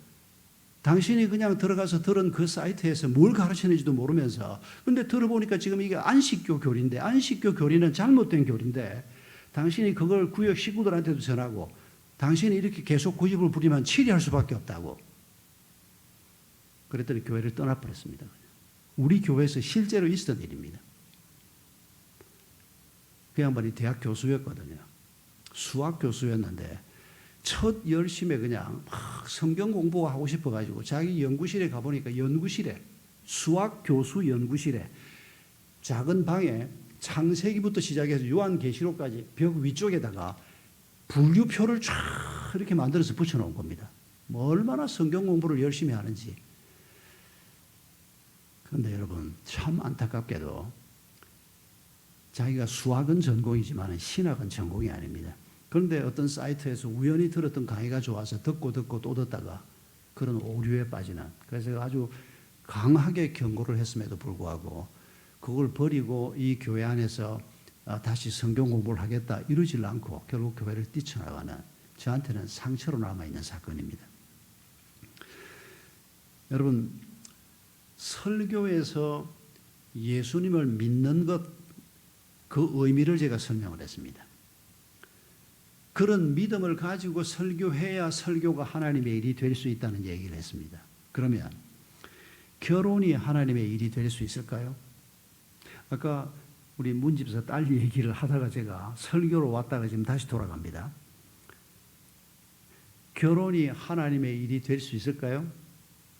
당신이 그냥 들어가서 들은 그 사이트에서 뭘 가르치는지도 모르면서 근데 들어보니까 지금 이게 안식교 교리인데 안식교 교리는 잘못된 교리인데 당신이 그걸 구역 식구들한테도 전하고 당신이 이렇게 계속 고집을 부리면 치리할 수밖에 없다고. 그랬더니 교회를 떠나버렸습니다. 우리 교회에서 실제로 있었던 일입니다. 그 양반이 대학 교수였거든요. 수학 교수였는데 첫 열심에 그냥 막 성경 공부하고 싶어가지고 자기 연구실에 가보니까 연구실에 수학 교수 연구실에 작은 방에 창세기부터 시작해서 요한계시록까지 벽 위쪽에다가 분류표를 쫙 이렇게 만들어서 붙여놓은 겁니다. 뭐 얼마나 성경 공부를 열심히 하는지. 그런데 여러분 참 안타깝게도 자기가 수학은 전공이지만 신학은 전공이 아닙니다. 그런데 어떤 사이트에서 우연히 들었던 강의가 좋아서 듣고 또 듣다가 그런 오류에 빠지는. 그래서 아주 강하게 경고를 했음에도 불구하고 그걸 버리고 이 교회 안에서 다시 성경 공부를 하겠다 이러질 않고 결국 교회를 뛰쳐나가는 저한테는 상처로 남아있는 사건입니다. 여러분 설교에서 예수님을 믿는 것 그 의미를 제가 설명을 했습니다. 그런 믿음을 가지고 설교해야 설교가 하나님의 일이 될 수 있다는 얘기를 했습니다. 그러면 결혼이 하나님의 일이 될 수 있을까요? 아까 우리 문집사 딸 얘기를 하다가 제가 설교로 왔다가 지금 다시 돌아갑니다. 결혼이 하나님의 일이 될 수 있을까요?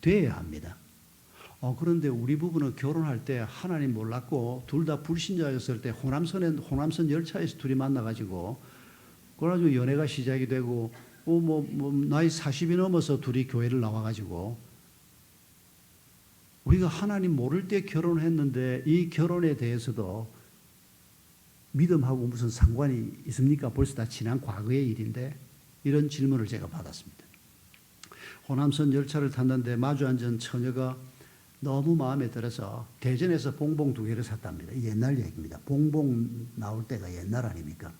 돼야 합니다. 그런데 우리 부부는 결혼할 때 하나님 몰랐고 둘 다 불신자였을 때 호남선 열차에서 둘이 만나가지고 그래가지고 연애가 시작이 되고 나이 40이 넘어서 둘이 교회를 나와가지고 우리가 하나님 모를 때 결혼했는데 이 결혼에 대해서도 믿음하고 무슨 상관이 있습니까? 벌써 다 지난 과거의 일인데 이런 질문을 제가 받았습니다. 호남선 열차를 탔는데 마주 앉은 처녀가 너무 마음에 들어서 대전에서 봉봉 2개를 샀답니다. 옛날 얘기입니다. 봉봉 나올 때가 옛날 아닙니까?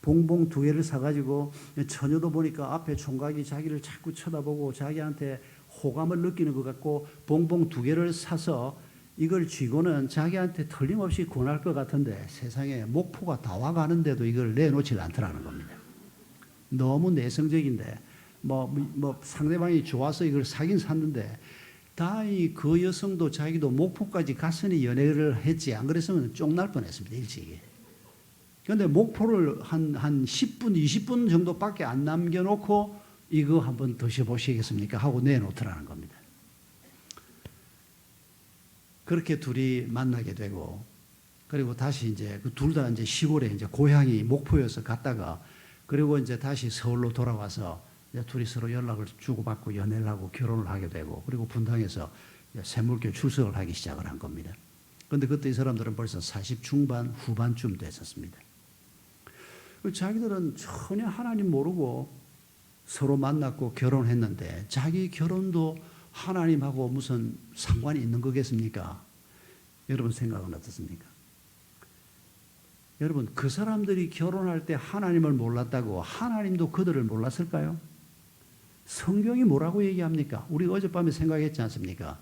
봉봉 2개를 사가지고 처녀도 보니까 앞에 총각이 자기를 자꾸 쳐다보고 자기한테 호감을 느끼는 것 같고 봉봉 2개를 사서 이걸 쥐고는 자기한테 틀림없이 권할 것 같은데 세상에 목포가 다 와가는데도 이걸 내놓지 않더라는 겁니다. 너무 내성적인데 뭐 상대방이 좋아서 이걸 사긴 샀는데 다행히 그 여성도 자기도 목포까지 갔으니 연애를 했지 안 그랬으면 쫑날 뻔했습니다. 일찍이. 그런데 목포를 한 10분 20분 정도밖에 안 남겨놓고 이거 한번 드셔보시겠습니까 하고 내놓더라는 겁니다. 그렇게 둘이 만나게 되고 그리고 다시 이제 그 둘 다 이제 시골에 이제 고향이 목포여서 갔다가 그리고 이제 다시 서울로 돌아와서 이제 둘이 서로 연락을 주고받고 연애를 하고 결혼을 하게 되고 그리고 분당에서 샘물교 출석을 하기 시작을 한 겁니다. 그런데 그때 이 사람들은 벌써 40 중반 후반쯤 됐었습니다. 자기들은 전혀 하나님 모르고 서로 만났고 결혼했는데 자기 결혼도 하나님하고 무슨 상관이 있는 거겠습니까? 여러분 생각은 어떻습니까? 여러분 그 사람들이 결혼할 때 하나님을 몰랐다고 하나님도 그들을 몰랐을까요? 성경이 뭐라고 얘기합니까? 우리 어젯밤에 생각했지 않습니까?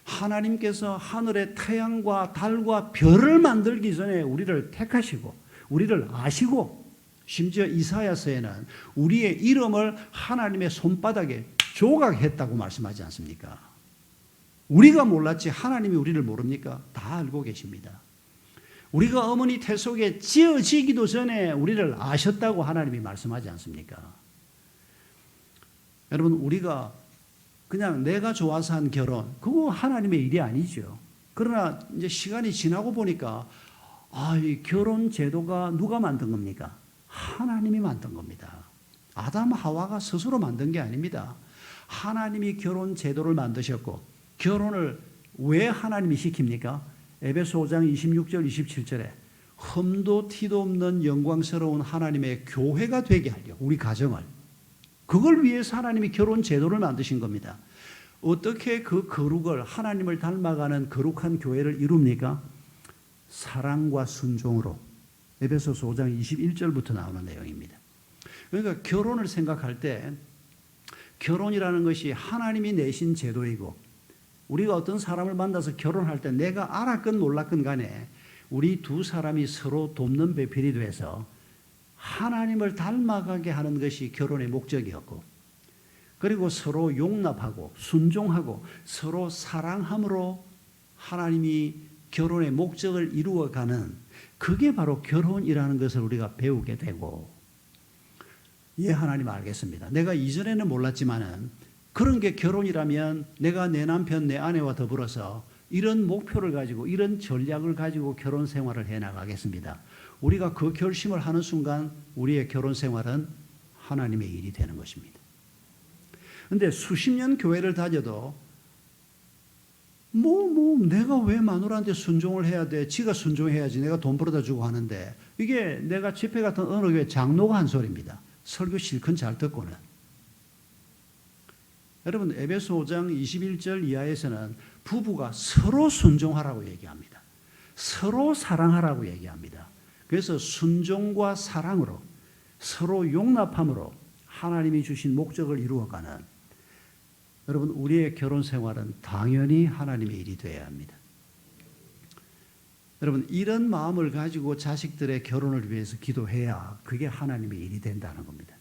하나님께서 하늘의 태양과 달과 별을 만들기 전에 우리를 택하시고 우리를 아시고 심지어 이사야서에는 우리의 이름을 하나님의 손바닥에 조각했다고 말씀하지 않습니까? 우리가 몰랐지 하나님이 우리를 모릅니까? 다 알고 계십니다. 우리가 어머니 태 속에 지어지기도 전에 우리를 아셨다고 하나님이 말씀하지 않습니까? 여러분 우리가 그냥 내가 좋아서 한 결혼 그거 하나님의 일이 아니죠. 그러나 이제 시간이 지나고 보니까 이 결혼 제도가 누가 만든 겁니까? 하나님이 만든 겁니다. 아담 하와가 스스로 만든 게 아닙니다. 하나님이 결혼 제도를 만드셨고 결혼을 왜 하나님이 시킵니까? 에베소 5장 26절 27절에 흠도 티도 없는 영광스러운 하나님의 교회가 되게 하려 우리 가정을 그걸 위해서 하나님이 결혼 제도를 만드신 겁니다. 어떻게 그 거룩을 하나님을 닮아가는 거룩한 교회를 이룹니까? 사랑과 순종으로 에베소서 5장 21절부터 나오는 내용입니다. 그러니까 결혼을 생각할 때 결혼이라는 것이 하나님이 내신 제도이고 우리가 어떤 사람을 만나서 결혼할 때 내가 알았건 몰랐건 간에 우리 두 사람이 서로 돕는 배필이 돼서 하나님을 닮아가게 하는 것이 결혼의 목적이었고 그리고 서로 용납하고 순종하고 서로 사랑함으로 하나님이 결혼의 목적을 이루어가는 그게 바로 결혼이라는 것을 우리가 배우게 되고 하나님 알겠습니다. 내가 이전에는 몰랐지만은 그런 게 결혼이라면 내가 내 남편 내 아내와 더불어서 이런 목표를 가지고 이런 전략을 가지고 결혼 생활을 해나가겠습니다. 우리가 그 결심을 하는 순간 우리의 결혼 생활은 하나님의 일이 되는 것입니다. 그런데 수십 년 교회를 다녀도 내가 왜 마누라한테 순종을 해야 돼? 지가 순종해야지. 내가 돈 벌어다 주고 하는데 이게 내가 집회 같은 어느 교회 장로가 한 소리입니다. 설교 실컷 잘 듣고는. 여러분 에베소 5장 21절 이하에서는 부부가 서로 순종하라고 얘기합니다. 서로 사랑하라고 얘기합니다. 그래서 순종과 사랑으로 서로 용납함으로 하나님이 주신 목적을 이루어가는 여러분 우리의 결혼 생활은 당연히 하나님의 일이 되어야 합니다. 여러분 이런 마음을 가지고 자식들의 결혼을 위해서 기도해야 그게 하나님의 일이 된다는 겁니다.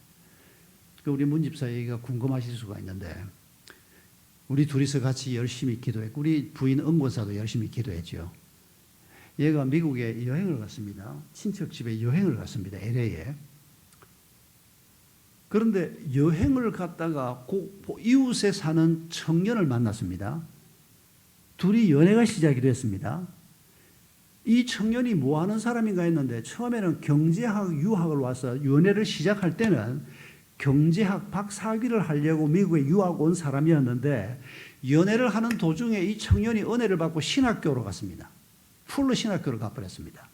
우리 문 집사 얘기가 궁금하실 수가 있는데 우리 둘이서 같이 열심히 기도했고 우리 부인 은권사도 열심히 기도했죠. 얘가 미국에 여행을 갔습니다. 친척 집에 여행을 갔습니다. LA에. 그런데 여행을 갔다가 이웃에 사는 청년을 만났습니다. 둘이 연애가 시작이 됐습니다. 이 청년이 뭐 하는 사람인가 했는데 처음에는 경제학 유학을 와서 연애를 시작할 때는 경제학 박사학위를 하려고 미국에 유학 온 사람이었는데 연애를 하는 도중에 이 청년이 은혜를 받고 신학교로 갔습니다. 풀로 신학교를 가버렸습니다.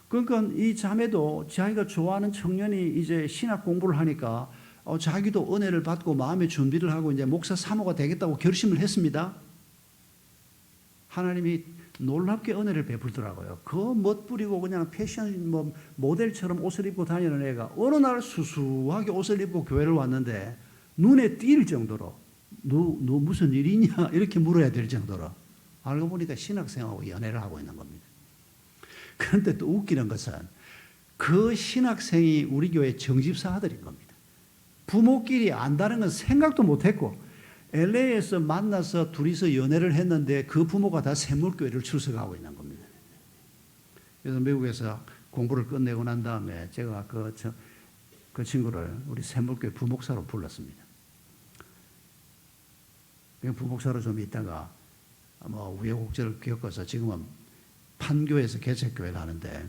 그러니까 이 자매도 자기가 좋아하는 청년이 이제 신학 공부를 하니까 자기도 은혜를 받고 마음의 준비를 하고 이제 목사 사모가 되겠다고 결심을 했습니다. 하나님이 놀랍게 은혜를 베풀더라고요. 그 멋부리고 그냥 패션 모델처럼 옷을 입고 다니는 애가 어느 날 수수하게 옷을 입고 교회를 왔는데 눈에 띌 정도로 너 무슨 일이냐 이렇게 물어야 될 정도로 알고 보니까 신학생하고 연애를 하고 있는 겁니다. 그런데 또 웃기는 것은 그 신학생이 우리 교회 정집사 아들인 겁니다. 부모끼리 안다는 건 생각도 못했고 LA에서 만나서 둘이서 연애를 했는데 그 부모가 다 샘물교회를 출석하고 있는 겁니다. 그래서 미국에서 공부를 끝내고 난 다음에 제가 그 친구를 우리 샘물교회 부목사로 불렀습니다. 부목사로 좀 있다가 뭐 우여곡절을 겪어서 지금은 판교에서 개척교회를 하는데,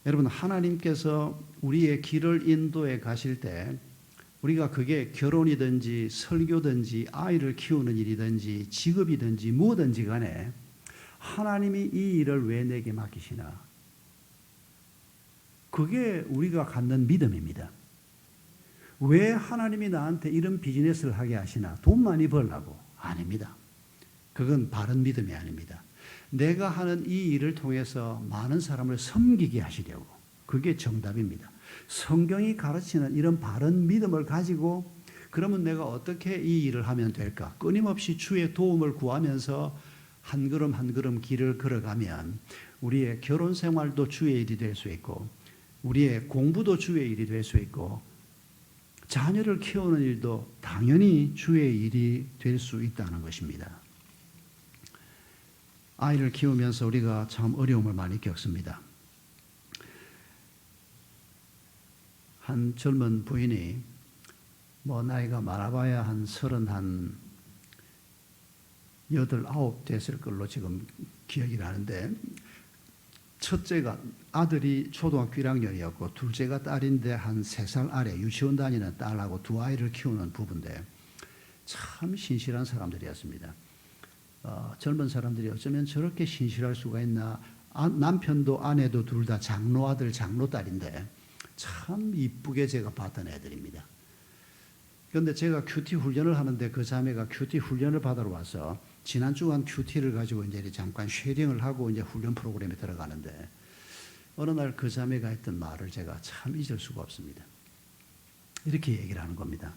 여러분 하나님께서 우리의 길을 인도해 가실 때 우리가 그게 결혼이든지 설교든지 아이를 키우는 일이든지 직업이든지 뭐든지 간에 하나님이 이 일을 왜 내게 맡기시나, 그게 우리가 갖는 믿음입니다. 왜 하나님이 나한테 이런 비즈니스를 하게 하시나? 돈 많이 벌라고? 아닙니다. 그건 바른 믿음이 아닙니다. 내가 하는 이 일을 통해서 많은 사람을 섬기게 하시려고. 그게 정답입니다. 성경이 가르치는 이런 바른 믿음을 가지고 그러면 내가 어떻게 이 일을 하면 될까? 끊임없이 주의 도움을 구하면서 한 걸음 한 걸음 길을 걸어가면 우리의 결혼 생활도 주의 일이 될 수 있고 우리의 공부도 주의 일이 될 수 있고 자녀를 키우는 일도 당연히 주의 일이 될 수 있다는 것입니다. 아이를 키우면서 우리가 참 어려움을 많이 겪습니다. 한 젊은 부인이 뭐 나이가 많아봐야 한 38, 9 됐을 걸로 지금 기억이 나는데, 첫째가 아들이 초등학교 1학년이었고 둘째가 딸인데 한 3살 아래 유치원 다니는 딸하고 두 아이를 키우는 부부인데 참 신실한 사람들이었습니다. 젊은 사람들이 어쩌면 저렇게 신실할 수가 있나. 남편도 아내도 둘 다 장로 아들 장로 딸인데 참 이쁘게 제가 봤던 애들입니다. 그런데 제가 큐티 훈련을 하는데 그 자매가 큐티 훈련을 받으러 와서 지난 주간 큐티를 가지고 이제 잠깐 쉐링을 하고 이제 훈련 프로그램에 들어가는데 어느 날 그 자매가 했던 말을 제가 참 잊을 수가 없습니다. 이렇게 얘기를 하는 겁니다.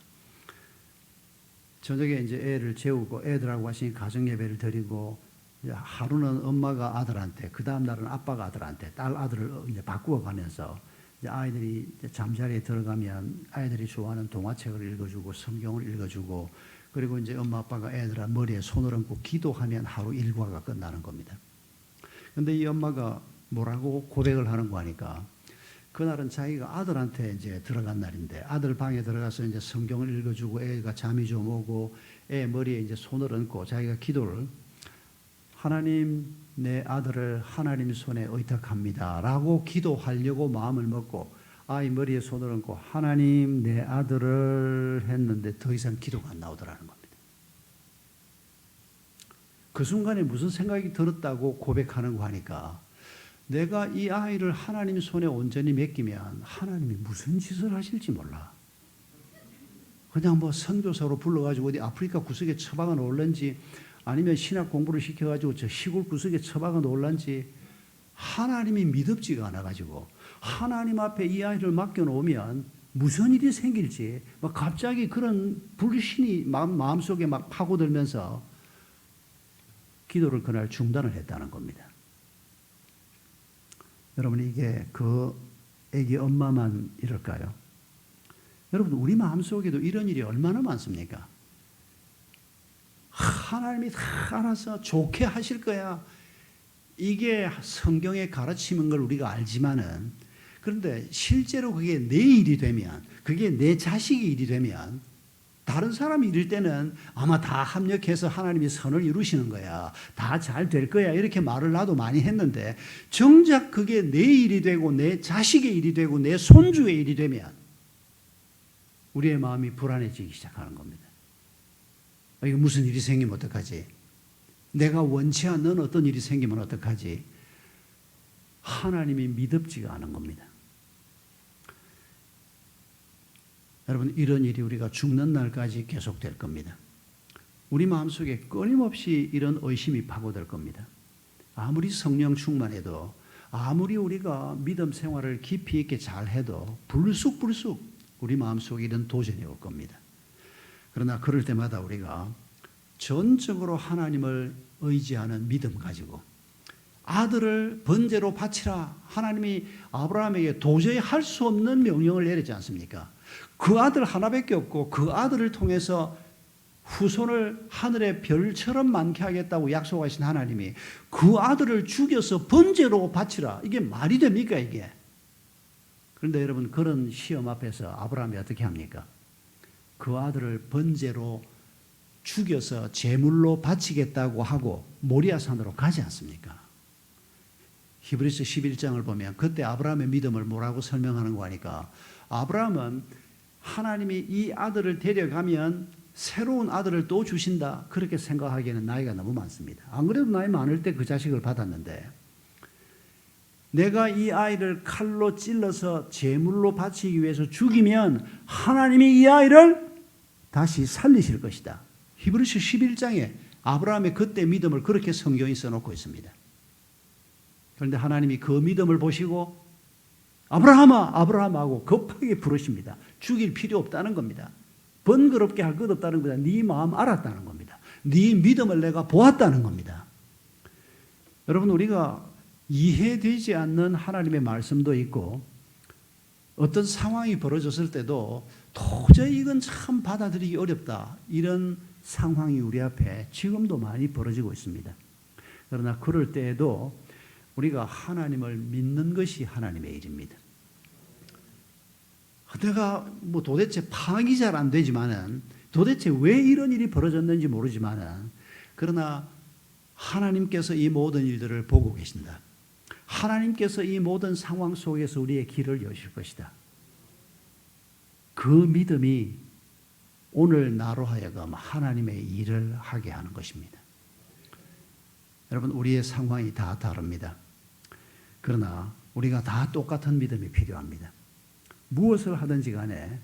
저녁에 이제 애를 재우고 애들하고 같이 가정 예배를 드리고 하루는 엄마가 아들한테, 그 다음 날은 아빠가 아들한테, 딸 아들을 이제 바꾸어 가면서 이제 아이들이 이제 잠자리에 들어가면 아이들이 좋아하는 동화책을 읽어주고 성경을 읽어주고 그리고 이제 엄마 아빠가 애들 머리에 손을 얹고 기도하면 하루 일과가 끝나는 겁니다. 그런데 이 엄마가 뭐라고 고백을 하는 거 하니까 그날은 자기가 아들한테 이제 들어간 날인데 아들 방에 들어가서 이제 성경을 읽어주고 애가 잠이 좀 오고 애 머리에 이제 손을 얹고 자기가 기도를 하나님 내 아들을 하나님 손에 의탁합니다 라고 기도하려고 마음을 먹고 아이 머리에 손을 얹고 하나님 내 아들을 했는데 더 이상 기도가 안 나오더라는 겁니다. 그 순간에 무슨 생각이 들었다고 고백하는 거 하니까 내가 이 아이를 하나님 손에 온전히 맡기면 하나님이 무슨 짓을 하실지 몰라. 그냥 뭐 선교사로 불러가지고 어디 아프리카 구석에 처박아 놓을런지 아니면 신학 공부를 시켜가지고 저 시골 구석에 처박아 놓을런지 하나님이 믿음지가 않아가지고 하나님 앞에 이 아이를 맡겨놓으면 무슨 일이 생길지 막 갑자기 그런 불신이 마음속에 막 파고들면서 기도를 그날 중단을 했다는 겁니다. 여러분 이게 그 애기 엄마만 이럴까요? 여러분 우리 마음속에도 이런 일이 얼마나 많습니까? 하나님이 다 알아서 좋게 하실 거야. 이게 성경에 가르치는 걸 우리가 알지만은 그런데 실제로 그게 내 일이 되면 그게 내 자식의 일이 되면 다른 사람이 이럴 때는 아마 다 합력해서 하나님이 선을 이루시는 거야. 다 잘 될 거야. 이렇게 말을 나도 많이 했는데 정작 그게 내 일이 되고 내 자식의 일이 되고 내 손주의 일이 되면 우리의 마음이 불안해지기 시작하는 겁니다. 이거 무슨 일이 생기면 어떡하지? 내가 원치 않는 어떤 일이 생기면 어떡하지? 하나님이 믿음지가 않은 겁니다. 여러분 이런 일이 우리가 죽는 날까지 계속될 겁니다. 우리 마음속에 끊임없이 이런 의심이 파고들 겁니다. 아무리 성령 충만해도 아무리 우리가 믿음 생활을 깊이 있게 잘해도 불쑥 우리 마음속에 이런 도전이 올 겁니다. 그러나 그럴 때마다 우리가 전적으로 하나님을 의지하는 믿음 가지고 아들을 번제로 바치라. 하나님이 아브라함에게 도저히 할 수 없는 명령을 내리지 않습니까? 그 아들 하나밖에 없고 그 아들을 통해서 후손을 하늘의 별처럼 많게 하겠다고 약속하신 하나님이 그 아들을 죽여서 번제로 바치라. 이게 말이 됩니까 이게? 그런데 여러분 그런 시험 앞에서 아브라함이 어떻게 합니까? 그 아들을 번제로 죽여서 제물로 바치겠다고 하고 모리아산으로 가지 않습니까? 히브리서 11장을 보면 그때 아브라함의 믿음을 뭐라고 설명하는 거 하니까 아브라함은 하나님이 이 아들을 데려가면 새로운 아들을 또 주신다 그렇게 생각하기에는 나이가 너무 많습니다. 안 그래도 나이 많을 때 그 자식을 받았는데 내가 이 아이를 칼로 찔러서 제물로 바치기 위해서 죽이면 하나님이 이 아이를 다시 살리실 것이다. 히브리서 11장에 아브라함의 그때 믿음을 그렇게 성경이 써놓고 있습니다. 그런데 하나님이 그 믿음을 보시고 아브라함아 아브라함 하고 급하게 부르십니다. 죽일 필요 없다는 겁니다. 번거롭게 할 것 없다는 겁니다. 네 마음 알았다는 겁니다. 네 믿음을 내가 보았다는 겁니다. 여러분 우리가 이해되지 않는 하나님의 말씀도 있고 어떤 상황이 벌어졌을 때도 도저히 이건 참 받아들이기 어렵다. 이런 상황이 우리 앞에 지금도 많이 벌어지고 있습니다. 그러나 그럴 때에도 우리가 하나님을 믿는 것이 하나님의 일입니다. 내가 뭐 도대체 파악이 잘 안 되지만은 도대체 왜 이런 일이 벌어졌는지 모르지만은 그러나 하나님께서 이 모든 일들을 보고 계신다. 하나님께서 이 모든 상황 속에서 우리의 길을 여실 것이다. 그 믿음이 오늘 나로 하여금 하나님의 일을 하게 하는 것입니다. 여러분 우리의 상황이 다 다릅니다. 그러나 우리가 다 똑같은 믿음이 필요합니다. 무엇을 하든지 간에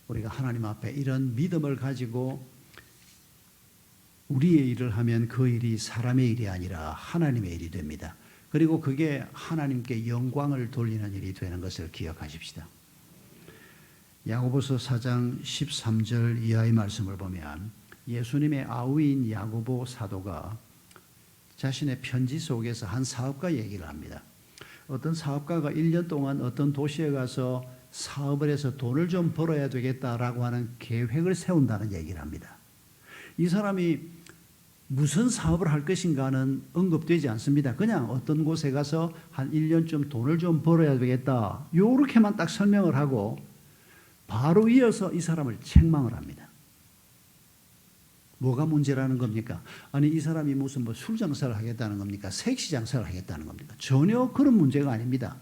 우리가 하나님 앞에 이런 믿음을 가지고 우리의 일을 하면 그 일이 사람의 일이 아니라 하나님의 일이 됩니다. 그리고 그게 하나님께 영광을 돌리는 일이 되는 것을 기억하십시다. 야고보서 4장 13절 이하의 말씀을 보면 예수님의 아우인 야고보 사도가 자신의 편지 속에서 한 사업가 얘기를 합니다. 어떤 사업가가 1년 동안 어떤 도시에 가서 사업을 해서 돈을 좀 벌어야 되겠다라고 하는 계획을 세운다는 얘기를 합니다. 이 사람이 무슨 사업을 할 것인가는 언급되지 않습니다. 그냥 어떤 곳에 가서 한 1년쯤 돈을 좀 벌어야 되겠다. 요렇게만 딱 설명을 하고 바로 이어서 이 사람을 책망을 합니다. 뭐가 문제라는 겁니까? 아니 이 사람이 무슨 뭐 술 장사를 하겠다는 겁니까? 색시 장사를 하겠다는 겁니까? 전혀 그런 문제가 아닙니다.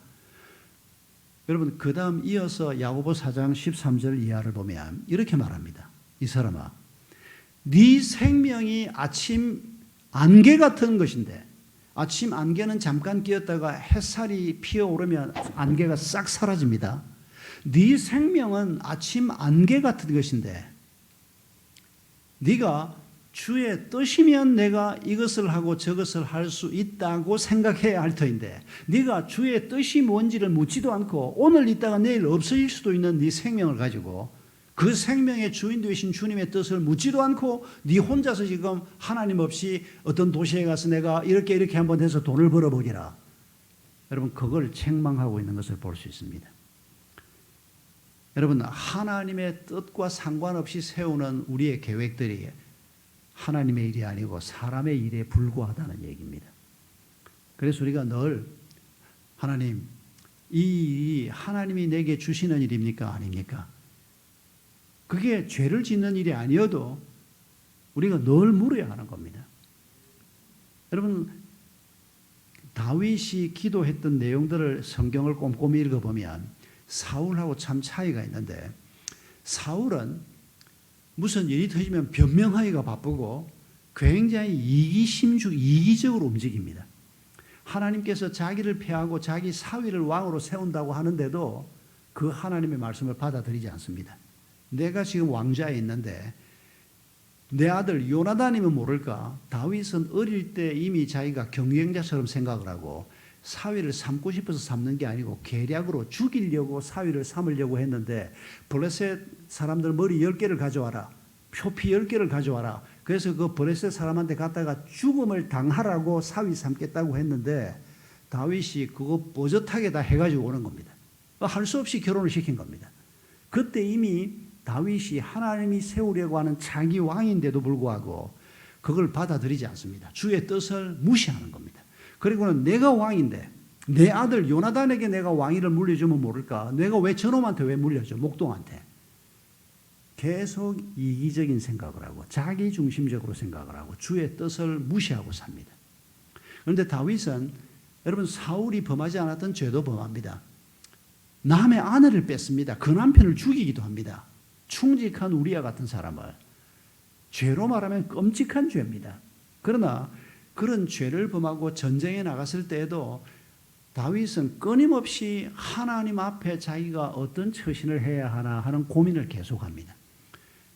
여러분 그 다음 이어서 야고보 4장 13절 이하를 보면 이렇게 말합니다. 이 사람아 네 생명이 아침 안개 같은 것인데 아침 안개는 잠깐 끼었다가 햇살이 피어오르면 안개가 싹 사라집니다. 네 생명은 아침 안개 같은 것인데 네가 주의 뜻이면 내가 이것을 하고 저것을 할 수 있다고 생각해야 할 터인데 네가 주의 뜻이 뭔지를 묻지도 않고 오늘 있다가 내일 없어질 수도 있는 네 생명을 가지고 그 생명의 주인 되신 주님의 뜻을 묻지도 않고 네 혼자서 지금 하나님 없이 어떤 도시에 가서 내가 이렇게 한번 해서 돈을 벌어보리라. 여러분 그걸 책망하고 있는 것을 볼 수 있습니다. 여러분 하나님의 뜻과 상관없이 세우는 우리의 계획들이 하나님의 일이 아니고 사람의 일에 불과하다는 얘기입니다. 그래서 우리가 늘 하나님 이 일이 하나님이 내게 주시는 일입니까? 아닙니까? 그게 죄를 짓는 일이 아니어도 우리가 늘 물어야 하는 겁니다. 여러분 다윗이 기도했던 내용들을 성경을 꼼꼼히 읽어보면 사울하고 참 차이가 있는데 사울은 무슨 일이 터지면 변명하기가 바쁘고 굉장히 이기적으로 움직입니다. 하나님께서 자기를 폐하고 자기 사위를 왕으로 세운다고 하는데도 그 하나님의 말씀을 받아들이지 않습니다. 내가 지금 왕좌에 있는데 내 아들 요나단이면 모를까 다윗은 어릴 때 이미 자기가 경쟁자처럼 생각을 하고 사위를 삼고 싶어서 삼는 게 아니고 계략으로 죽이려고 사위를 삼으려고 했는데 블레셋 사람들 머리 10개를 가져와라. 표피 10개를 가져와라. 그래서 그 브레셋 사람한테 갔다가 죽음을 당하라고 사위 삼겠다고 했는데 다윗이 그거 버젓하게 다 해가지고 오는 겁니다. 할 수 없이 결혼을 시킨 겁니다. 그때 이미 다윗이 하나님이 세우려고 하는 자기 왕인데도 불구하고 그걸 받아들이지 않습니다. 주의 뜻을 무시하는 겁니다. 그리고는 내가 왕인데 내 아들 요나단에게 내가 왕위를 물려주면 모를까? 내가 왜 저놈한테 왜 물려줘? 목동한테. 계속 이기적인 생각을 하고 자기 중심적으로 생각을 하고 주의 뜻을 무시하고 삽니다. 그런데 다윗은 여러분 사울이 범하지 않았던 죄도 범합니다. 남의 아내를 뺐습니다. 그 남편을 죽이기도 합니다. 충직한 우리와 같은 사람을. 죄로 말하면 끔찍한 죄입니다. 그러나 그런 죄를 범하고 전쟁에 나갔을 때에도 다윗은 끊임없이 하나님 앞에 자기가 어떤 처신을 해야 하나 하는 고민을 계속합니다.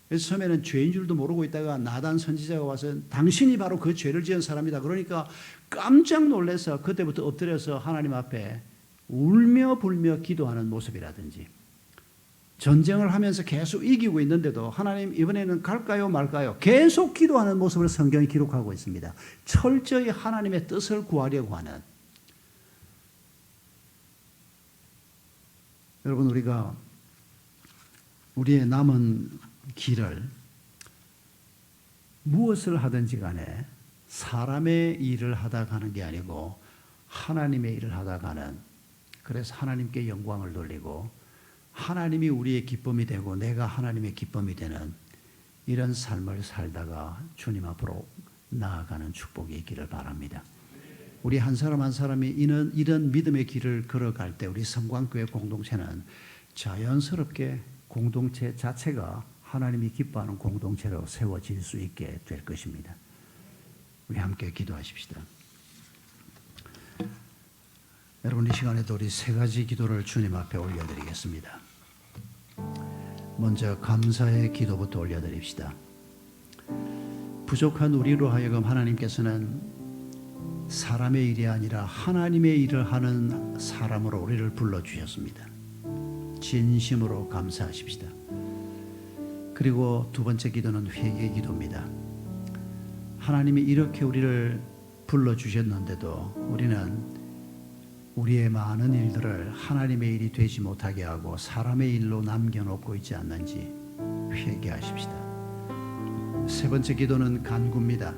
그래서 처음에는 죄인 줄도 모르고 있다가 나단 선지자가 와서 당신이 바로 그 죄를 지은 사람이다. 그러니까 깜짝 놀라서 그때부터 엎드려서 하나님 앞에 울며 불며 기도하는 모습이라든지 전쟁을 하면서 계속 이기고 있는데도 하나님 이번에는 갈까요 말까요? 계속 기도하는 모습을 성경이 기록하고 있습니다. 철저히 하나님의 뜻을 구하려고 하는. 여러분 우리가 우리의 남은 길을 무엇을 하든지 간에 사람의 일을 하다 가는 게 아니고 하나님의 일을 하다 가는, 그래서 하나님께 영광을 돌리고 하나님이 우리의 기쁨이 되고 내가 하나님의 기쁨이 되는 이런 삶을 살다가 주님 앞으로 나아가는 축복이 있기를 바랍니다. 우리 한 사람 한 사람이 이런 믿음의 길을 걸어갈 때 우리 성광교회 공동체는 자연스럽게 공동체 자체가 하나님이 기뻐하는 공동체로 세워질 수 있게 될 것입니다. 우리 함께 기도하십시다. 여러분 이 시간에도 우리 세 가지 기도를 주님 앞에 올려드리겠습니다. 먼저 감사의 기도부터 올려드립시다. 부족한 우리로 하여금 하나님께서는 사람의 일이 아니라 하나님의 일을 하는 사람으로 우리를 불러주셨습니다. 진심으로 감사하십시다. 그리고 두 번째 기도는 회개 기도입니다. 하나님이 이렇게 우리를 불러주셨는데도 우리는 우리의 많은 일들을 하나님의 일이 되지 못하게 하고 사람의 일로 남겨놓고 있지 않는지 회개하십시다. 세 번째 기도는 간구입니다.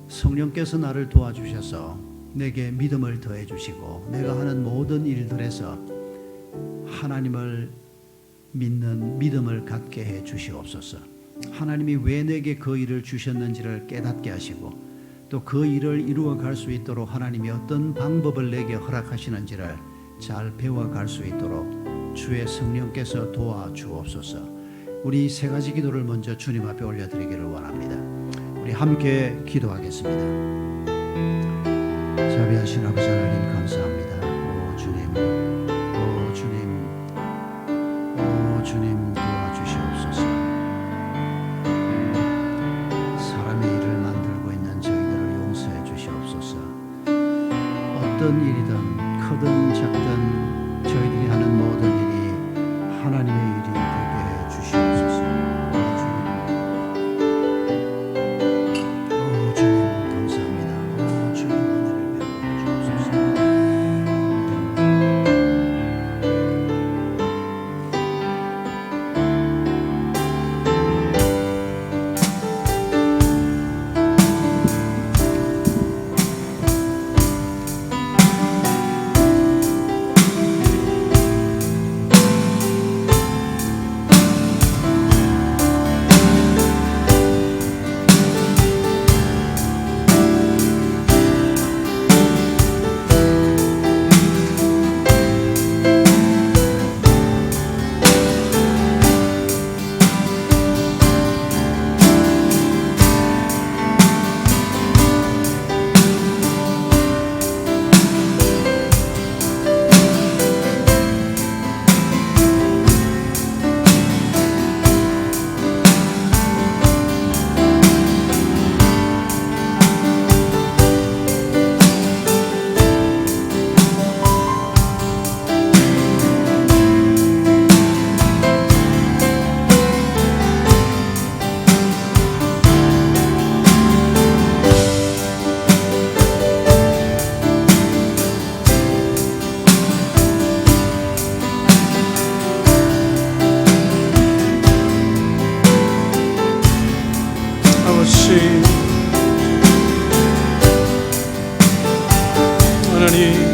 성령께서 나를 도와주셔서 내게 믿음을 더해 주시고 내가 하는 모든 일들에서 하나님을 믿는 믿음을 갖게 해 주시옵소서. 하나님이 왜 내게 그 일을 주셨는지를 깨닫게 하시고 또 그 일을 이루어 갈 수 있도록 하나님이 어떤 방법을 내게 허락하시는지를 잘 배워갈 수 있도록 주의 성령께서 도와주옵소서. 우리 세 가지 기도를 먼저 주님 앞에 올려드리기를 원합니다. 우리 함께 기도하겠습니다. 자비하신 아버지 하나님 감사합니다. 오 주님, 오 주님, 오 주님 도와주시옵소서. 사람의 일을 만들고 있는 저희들을 용서해 주시옵소서. 어떤 일이든 크든 작든 저희들이 하는 모든 일이 하나님의 일이 되게 해 주시옵소서. 원하니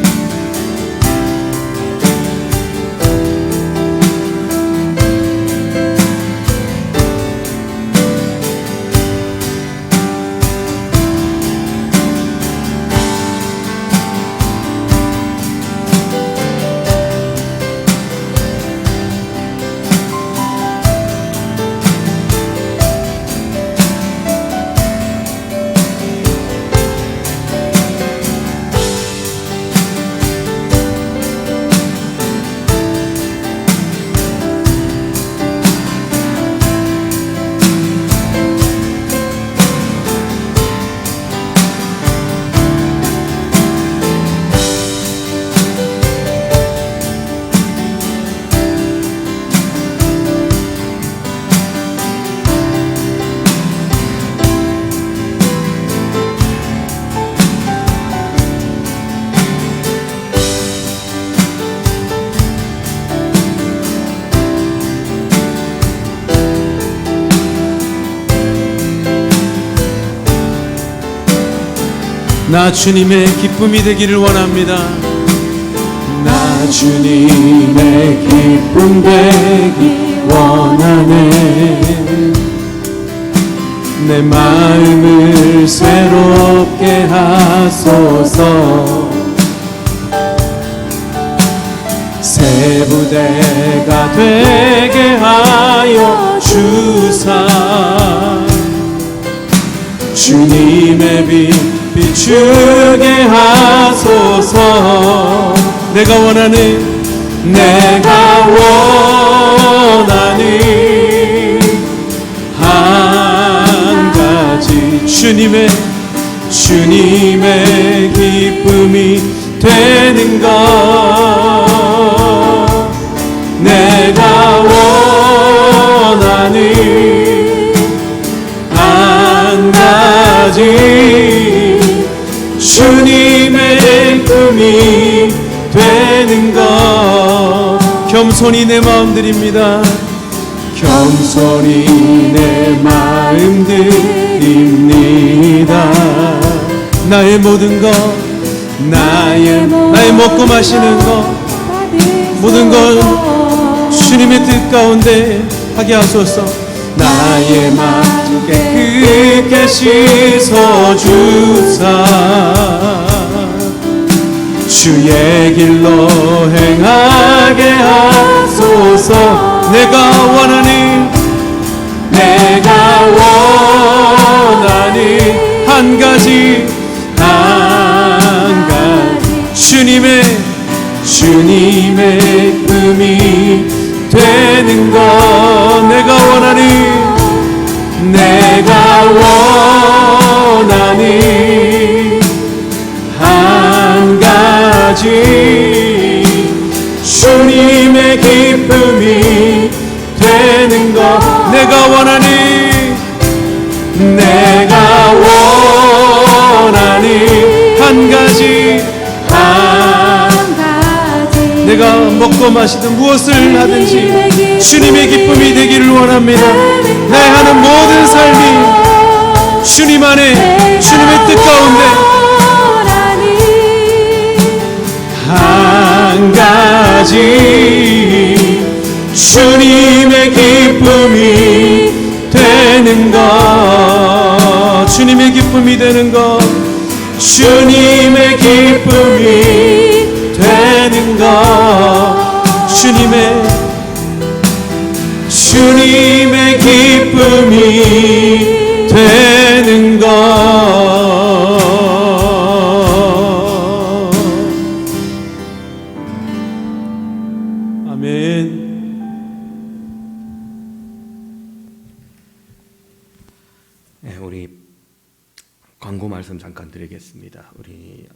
나 주님의 기쁨이 되기를 원합니다. 나 주님의 기쁨 되기 원하네. 내 마음을 새롭게 하소서. 새 부대가 되게 하여 주사. 주님의 빛 비추게 하소서. 내가 원하는 한 가지 주님의 기쁨이 되는 것. 내가 원하는 한 가지 주님의 꿈이 되는 것. 겸손히 내 마음 드립니다. 겸손히 내 마음 드립니다. 나의 모든 것, 나의 먹고 마시는 것, 모든 것 주님의 뜻 가운데 하게 하소서. 나의 마음 깨끗게 씻어주사. 주의 길로 행하게 하소서. 내가 원하는 한 가지 주님의 꿈이 되는 것. 내가 원하는 한 가지 주님의 기쁨이 되는 것. 내가 원하는 한 가지 내가 먹고 마시든 무엇을 하든지 주님의 기쁨이 되기를 원합니다. 내 하는 모든 삶이 주님 안에 주님의 뜻 가운데 한 가지 주님의 기쁨이 되는 것. 주님의 기쁨이 되는 것. 주님의 기쁨이 되는 것. 주님의 기쁨이 되는 것. 아멘. 네, 우리 광고 말씀 잠깐 드리겠습니다. 우리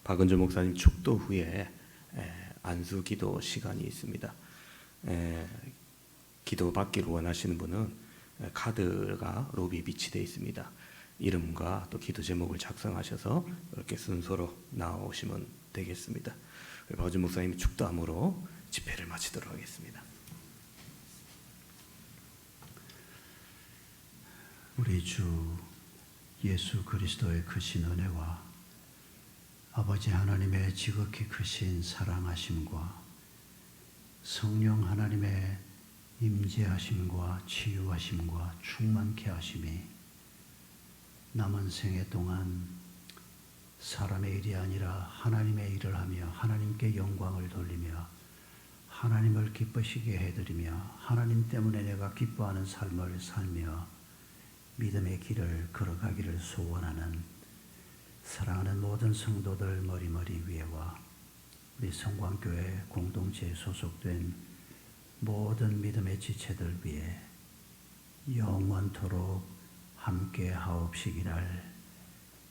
박은주 목사님 축도 후에 안수 기도 시간이 있습니다. 기도 받기를 원하시는 분은 카드가 로비에 비치되어 있습니다. 이름과 또 기도 제목을 작성하셔서 이렇게 순서로 나오시면 되겠습니다. 박은주 목사님이 축도함으로 집회를 마치도록 하겠습니다. 우리 주 예수 그리스도의 크신 은혜와 아버지 하나님의 지극히 크신 사랑하심과 성령 하나님의 임재하심과 치유하심과 충만케 하심이 남은 생애 동안 사람의 일이 아니라 하나님의 일을 하며 하나님께 영광을 돌리며 하나님을 기쁘시게 해드리며 하나님 때문에 내가 기뻐하는 삶을 살며 믿음의 길을 걸어가기를 소원하는 사랑하는 모든 성도들 머리머리 위에와 우리 성광교회 공동체에 소속된 모든 믿음의 지체들 위해 영원토록 함께 하옵시기를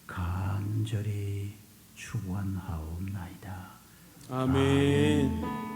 간절히 축원하옵나이다. 아멘.